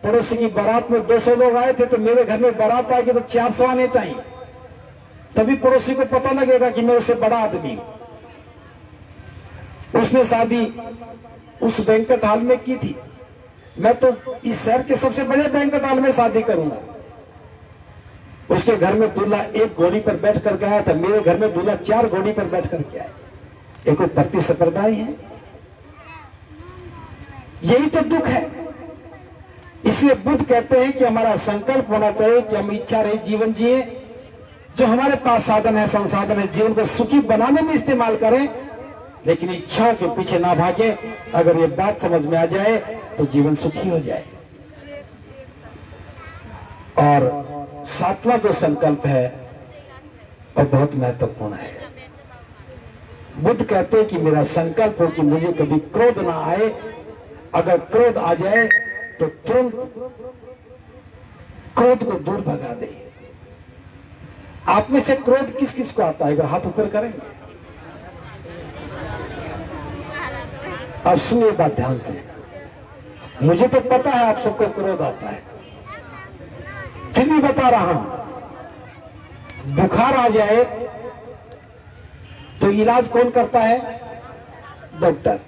पड़ोसी की बारात में 200 लोग आए थे, तो मेरे घर में बारात आएगी तो 400 आने चाहिए, तभी पड़ोसी को पता लगेगा कि मैं उससे बड़ा आदमी हूं। उसने शादी उस बैंक्वेट हॉल में की थी, मैं तो इस शहर के सबसे बड़े बैंक्वेट हॉल में शादी करूंगा। उसके घर में दूल्हा 1 घोड़ी पर बैठ करके आया था, मेरे घर में दूल्हा 4 घोड़ी पर बैठ करके आया। एक प्रतिस्पर्धाएं है, यही तो दुख है। इसलिए बुद्ध कहते हैं कि हमारा संकल्प होना चाहिए कि हम इच्छा रहित जीवन जिए। जो हमारे पास साधन है, संसाधन है, जीवन को सुखी बनाने में इस्तेमाल करें, लेकिन इच्छाओं के पीछे ना भागे। अगर ये बात समझ में आ जाए तो जीवन सुखी हो जाए। और 7वां जो संकल्प है और बहुत महत्वपूर्ण है। बुद्ध कहते हैं कि मेरा संकल्प हो कि मुझे कभी क्रोध ना आए। अगर क्रोध आ जाए तो तुरंत क्रोध को दूर भगा दे। आप में से क्रोध किस किस को आता है? अगर हाथ ऊपर करेंगे। अब सुनिए बात ध्यान से, मुझे तो पता है आप सबको क्रोध आता है, फिर भी बता रहा हूं। बुखार आ जाए तो इलाज कौन करता है? डॉक्टर।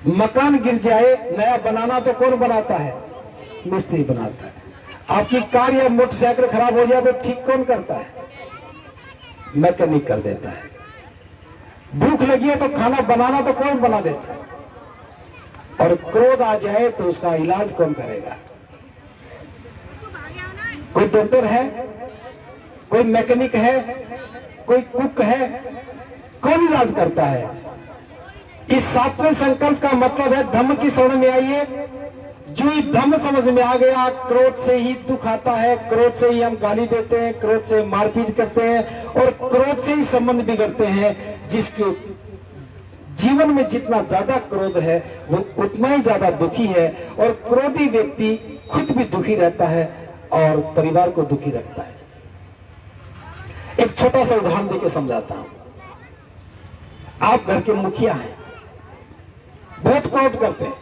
मकान गिर जाए, नया बनाना तो कौन बनाता है? मिस्त्री बनाता है। आपकी कार या मोटरसाइकिल खराब हो जाए तो ठीक कौन करता है? मैकेनिक कर देता है। भूख लगी है तो खाना बनाना तो कौन बना देता है? और क्रोध आ जाए तो उसका इलाज कौन करेगा? कोई डॉक्टर है, कोई मैकेनिक है, कोई कुक है, कौन इलाज करता है? इस सातवें संकल्प का मतलब है धम्म की शरण में आइए। जो ही धम्म समझ में आ गया, क्रोध से ही दुख आता है, क्रोध से ही हम गाली देते हैं, क्रोध से मारपीट करते हैं और क्रोध से ही संबंध बिगड़ते हैं। जिसके जीवन में जितना ज्यादा क्रोध है वो उतना ही ज्यादा दुखी है, और क्रोधी व्यक्ति खुद भी दुखी रहता है और परिवार को दुखी रखता है। एक छोटा सा उदाहरण देकर समझाता हूं। आप घर के मुखिया हैं, बहुत क्रोध करते हैं।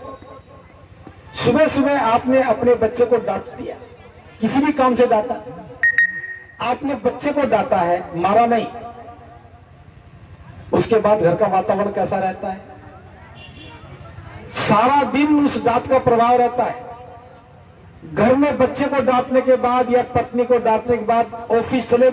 सुबह सुबह आपने अपने बच्चे को डांट दिया, किसी भी काम से डांटा, आपने बच्चे को डांटा है, मारा नहीं। उसके बाद घर का वातावरण कैसा रहता है? सारा दिन उस डांट का प्रभाव रहता है। घर में बच्चे को डांटने के बाद या पत्नी को डांटने के बाद ऑफिस चले